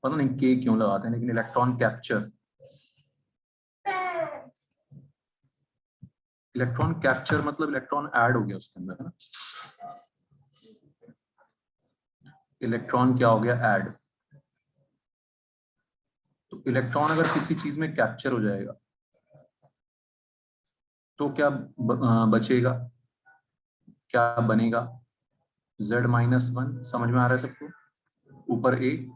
पता नहीं के क्यों लगाते हैं, लेकिन इलेक्ट्रॉन कैप्चर, इलेक्ट्रॉन कैप्चर मतलब इलेक्ट्रॉन ऐड हो गया उसके अंदर, है ना। इलेक्ट्रॉन क्या हो गया, ऐड। तो इलेक्ट्रॉन अगर किसी चीज में कैप्चर हो जाएगा तो क्या बचेगा, क्या बनेगा, Z-1। समझ में आ रहा है सबको। ऊपर ए,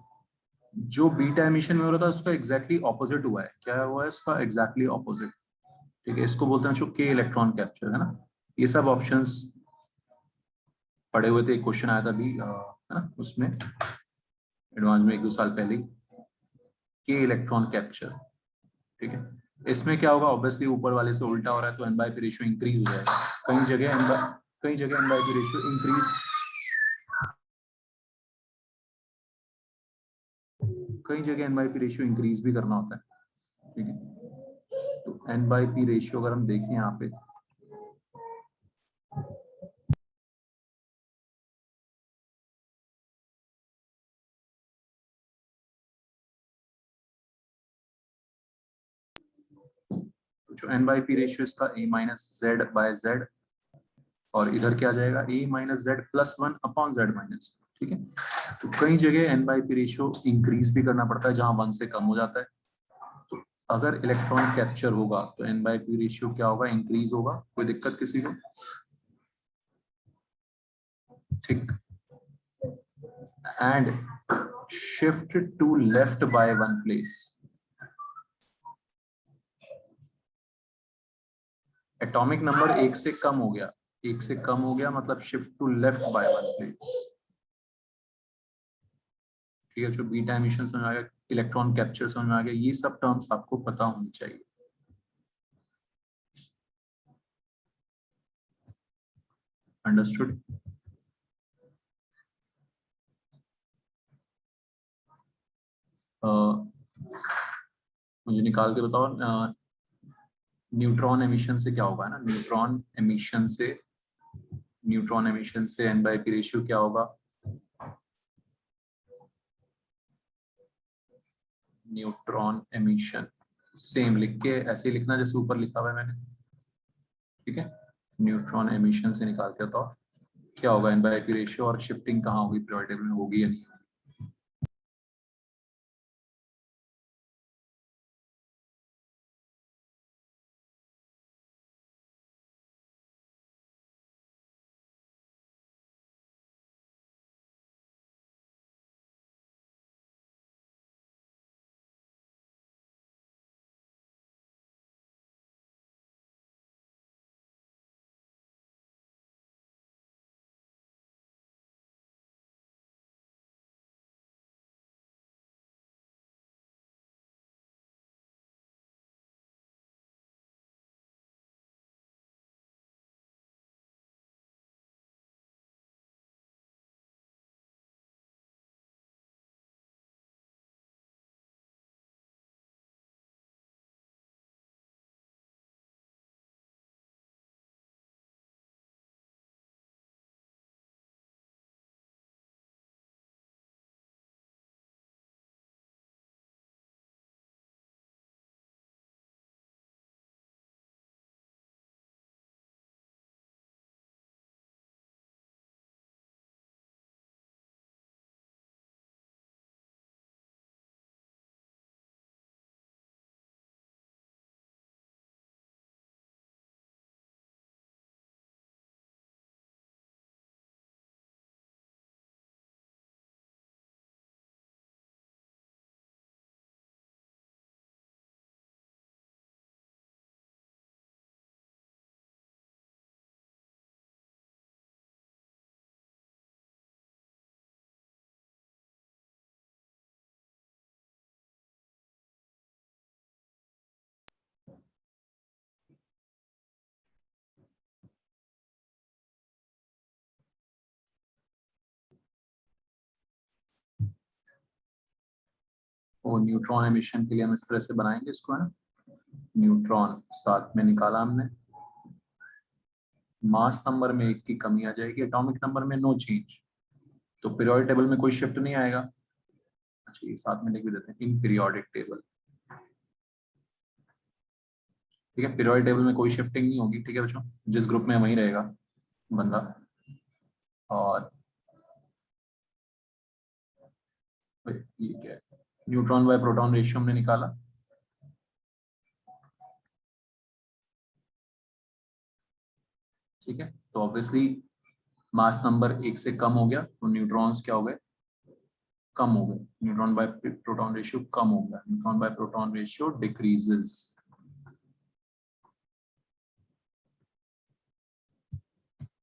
जो बीटा एमिशन में हो रहा था उसका एग्जैक्टली ऑपोजिट हुआ है, क्या हुआ है उसका एग्जैक्टली ऑपोजिट। ठीक है, इसको बोलते हैं जो के इलेक्ट्रॉन कैप्चर, है ना। ये सब ऑप्शंस पढ़े हुए थे, एक क्वेश्चन आया था अभी, है ना, उसमें एडवांस में 1-2 साल पहले, के इलेक्ट्रॉन कैप्चर। ठीक है। इसमें क्या होगा, ऑब्वियसली ऊपर वाले से उल्टा हो रहा है तो N by P ratio increase हो जाएगा। कई जगह N by P ratio increase, कई जगह N by P ratio increase भी करना होता है। ठीक है। तो एन बाय पी रेशियो अगर हम देखें यहाँ पे, तो जो एन बाय पी रेशियो इसका A minus Z by Z, और इधर क्या जाएगा, A minus Z plus 1 upon Z minus. ठीक है। तो कई जगह N by P ratio increase भी करना पड़ता है जहां 1 से कम हो जाता है। तो अगर इलेक्ट्रॉन कैप्चर होगा तो एन बाय पी रेशियो क्या होगा, इंक्रीज होगा। कोई दिक्कत किसी को? ठीक। And shift to left by one place, atomic number 1 से कम हो गया, 1 से कम हो गया मतलब shift to left by one place. ठीक है। जो बीटा एमिशन समझ में आ गया, इलेक्ट्रॉन कैप्चर समझ में आ गया, ये सब टर्म्स आपको पता होनी चाहिए। अंडरस्टूड। मुझे निकाल के बताओ, न्यूट्रॉन एमिशन से क्या होगा ना, न्यूट्रॉन एमिशन से एन बाय पी रेशियो क्या होगा, न्यूट्रॉन एमिशन सेम लिख के ऐसे ही लिखना जैसे ऊपर लिखा हुआ है मैंने। ठीक है। न्यूट्रॉन एमिशन से निकाल के बताओ क्या होगा एन बाय पी रेशियो, और शिफ्टिंग कहाँ होगी, पीरियोडिक टेबल में होगी या नहीं। वो न्यूट्रॉन एमिशन के लिए हम इस तरह से बनाएंगे इसको, है ना। न्यूट्रॉन साथ में निकाला हमने, मास नंबर में 1 की कमी आ जाएगी, एटॉमिक नंबर में नो चेंज, तो पीरियोडिक टेबल में कोई शिफ्ट नहीं आएगा। अच्छा ये साथ में लिख भी देते हैं, इन पीरियोडिक टेबल, ठीक है। पीरियोडिक टेबल में कोई शिफ्टिंग नहीं होगी, ठीक है बच्चों, जिस ग्रुप में वहीं रहेगा बंदा। और ये क्या है, न्यूट्रॉन बाय प्रोटॉन रेशियो हमने निकाला, ठीक है। तो ऑब्वियसली मास नंबर 1 से कम हो गया, तो न्यूट्रॉन्स क्या हो गए, कम हो गए। न्यूट्रॉन बाय प्रोटॉन रेशियो कम हो गया, neutron by proton ratio decreases.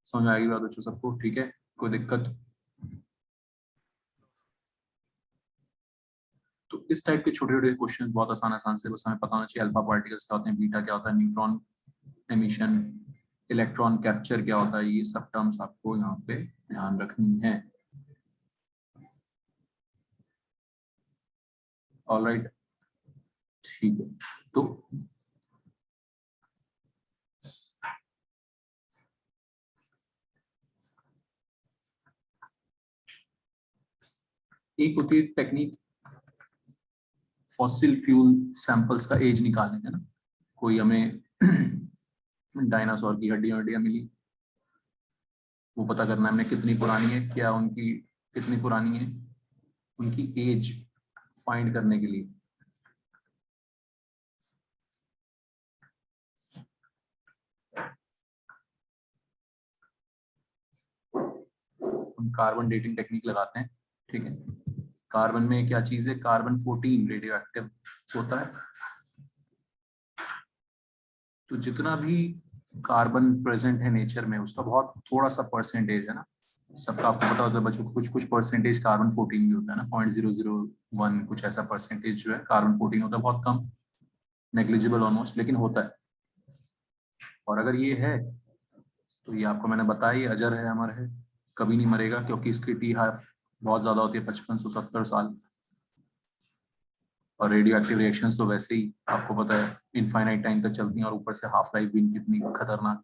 समझ आएगी बात बच्चों सबको, ठीक है, कोई दिक्कत। तो इस टाइप के छोटे छोटे क्वेश्चन बहुत आसान आसान से, बस हमें पता होना चाहिए अल्फा पार्टिकल्स क्या होते हैं, बीटा क्या होता है, न्यूट्रॉन एमिशन, इलेक्ट्रॉन कैप्चर क्या होता है, ये सब टर्म्स आपको यहाँ पे ध्यान रखनी है। ऑलराइट, ठीक है। तो एक होती है टेक्निक फॉसिल फ्यूल सैंपल्स का एज निकालने का ना, कोई हमें डायनासोर की हड्डियां मिली, वो पता करना है हमने कितनी पुरानी है, क्या उनकी कितनी पुरानी है, उनकी एज फाइंड करने के लिए। हम कार्बन डेटिंग टेक्निक लगाते हैं, ठीक है। कार्बन में क्या चीज है, कार्बन 14 रेडियो एक्टिव होता है। तो जितना भी कार्बन प्रेजेंट है नेचर में, उसका बहुत थोड़ा सा परसेंटेज है ना, सबका आपको पता होता है बच्चों, कुछ कुछ परसेंटेज कार्बन 14 भी होता है ना, 0.001 कुछ ऐसा परसेंटेज जो है कार्बन 14 होता है, बहुत कम, नेग्लिजिबल ऑलमोस्ट, लेकिन होता है। और अगर ये है तो ये आपको मैंने बताया, ये अजर है, अमर है, कभी नहीं मरेगा, क्योंकि इसकी टी हाफ बहुत ज्यादा होती है, 5570 साल। और रेडियो एक्टिव रिएक्शंस तो वैसे ही आपको पता है इनफाइनाइट टाइम तक चलती हैं, और ऊपर से हाफ लाइफ भी कितनी खतरनाक,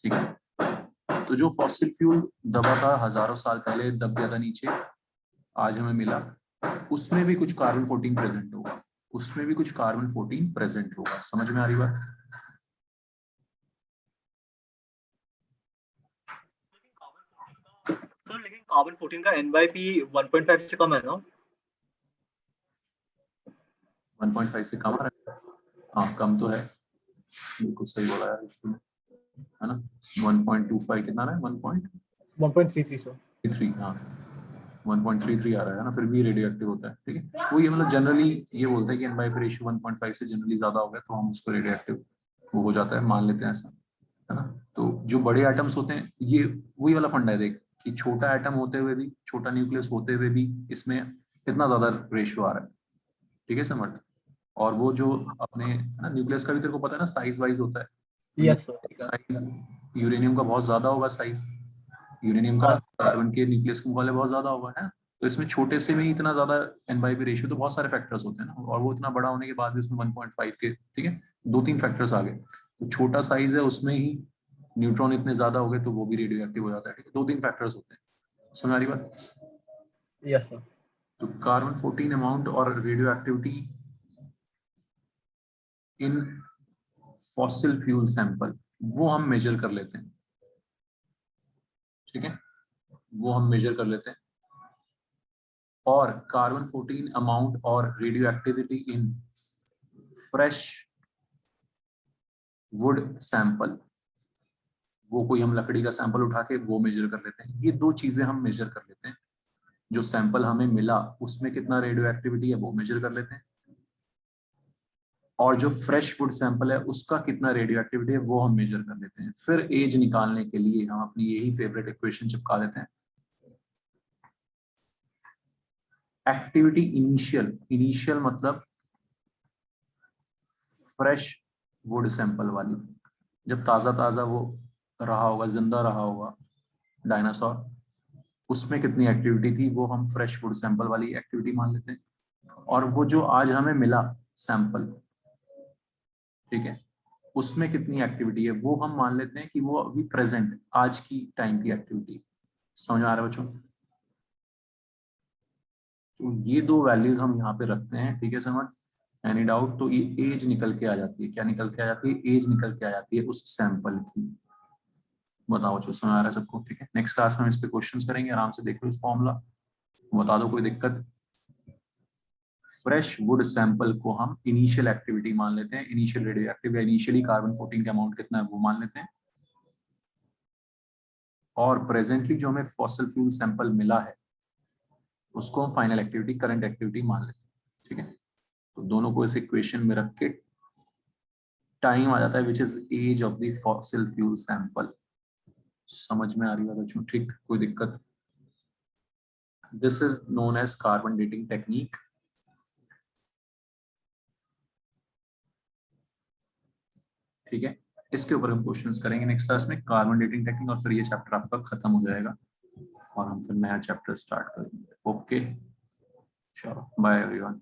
ठीक है। तो जो फॉसिल फ्यूल दबा था हजारों साल पहले, दब गया था नीचे, आज हमें मिला, उसमें भी कुछ कार्बन 14 प्रेजेंट होगा, उसमें भी कुछ कार्बन 14 प्रेजेंट होगा। समझ में आ रही बात? सर लेकिन कार्बन 14 का NYP 1.5 से कम है ना? 1.5 से कम आ रहा है? हाँ कम तो है, बिल्कुल सही बोला यार तुमने, है ना। 1.25 कितना है, 1.33 सर। 1.33, हाँ 1.33 आ रहा है ना, फिर भी रेडियो एक्टिव होता है, ठीक है। वो ये मतलब जनरली ये बोलता है कि एन बाई रेशियो 1.5 से जनरली ज्यादा हो गया तो हम उसको रेडियो एक्टिव वो हो जाता है, मान लेते हैं ऐसा, है ना। तो जो बड़े एटम्स होते हैं, ये वही वाला फंडा है देख, कि छोटा एटम होते हुए भी, छोटा न्यूक्लियस होते हुए भी इसमें इतना ज्यादा रेशियो आ रहा है, ठीक है समर्थ। और वो जो अपने ना न्यूक्लियस का भी तेरे को पता है ना, साइज वाइज होता है, तो यस सर। साइज यूरेनियम का बहुत ज्यादा होगा साइज, यूरेनियम का कार्बन के न्यूक्लियस के मुकाबले बहुत ज्यादा होगा, है। तो इसमें छोटे से में ही इतना ज्यादा एन बाई बी रेशियो, तो बहुत सारे फैक्टर्स होते हैं ना, और वो इतना बड़ा होने के बाद भी उसमें 1.5 के, ठीक है, 2-3 फैक्टर्स आ गए, तो छोटा साइज है उसमें ही न्यूट्रॉन इतने ज्यादा हो गए तो वो भी रेडियो एक्टिव हो जाता है, ठीक है, 2-3 फैक्टर्स होते हैं। समझ आ रही बात? Yes sir. तो कार्बन 14 अमाउंट और radio activity in fossil fuel sample, वो हम मेजर कर लेते हैं, ठीक है, वो हम मेजर कर लेते हैं। और कार्बन 14 अमाउंट और radio activity in fresh would sample, वो कोई हम लकड़ी का सैंपल उठा के वो मेजर कर लेते हैं। ये दो चीजें हम मेजर कर लेते हैं, जो सैंपल हमें मिला उसमें कितना रेडियो एक्टिविटी है वो मेजर कर लेते हैं, और जो फ्रेश वुड सैंपल है उसका कितना रेडियो एक्टिविटी है वो हम मेजर कर लेते हैं। फिर एज निकालने के लिए हम अपनी यही फेवरेट इक्वेशन चिपका देते हैं, एक्टिविटी इनिशियल, इनिशियल मतलब फ्रेश वुड सैंपल वाली, जब ताजा ताजा वो रहा होगा, जिंदा रहा होगा डायनासोर, उसमें कितनी एक्टिविटी थी वो हम फ्रेश वुड सैंपल वाली एक्टिविटी मान लेते हैं। और वो जो आज हमें मिला सैंपल, ठीक है, उसमें कितनी एक्टिविटी है वो हम मान लेते हैं कि वो अभी प्रेजेंट आज की टाइम की एक्टिविटी। समझ में आ रहा है बच्चों? तो ये दो वैल्यूज हम यहाँ पे रखते हैं, ठीक है समझ? Any doubt? तो ये एज निकल के आ जाती है, क्या निकल के आ जाती है? एज निकल के आ जाती है उस सैंपल की। बताओ जो समझ आ रहा है सबको? ठीक है, नेक्स्ट क्लास में हम इस पे क्वेश्चंस करेंगे, आराम से देख लो इस फॉर्मूला, बता दो कोई दिक्कत। फ्रेश वुड सैंपल को हम इनिशियल एक्टिविटी मान लेते हैं, इनिशियल रेडियो एक्टिव या इनिशियली कार्बन 14 का अमाउंट कितना है वो मान लेते हैं, और प्रेजेंटली जो हमें फॉसिल फ्यूल सैंपल मिला है उसको हम फाइनल एक्टिविटी, करंट एक्टिविटी मान लेते हैं, ठीक है। तो दोनों को इस इक्वेशन में रख के टाइम आ जाता है which is age of the fossil fuel sample. समझ में आ रही है बच्चों? ठीक, कोई दिक्कत? This is known as carbon dating technique. ठीक है, इसके ऊपर हम क्वेश्चंस करेंगे नेक्स्ट क्लास में, कार्बन डेटिंग टेक्निक, और फिर ये चैप्टर आपका खत्म हो जाएगा और हम फिर नया चैप्टर स्टार्ट करेंगे। ओके, चलो बाय एवरीवन।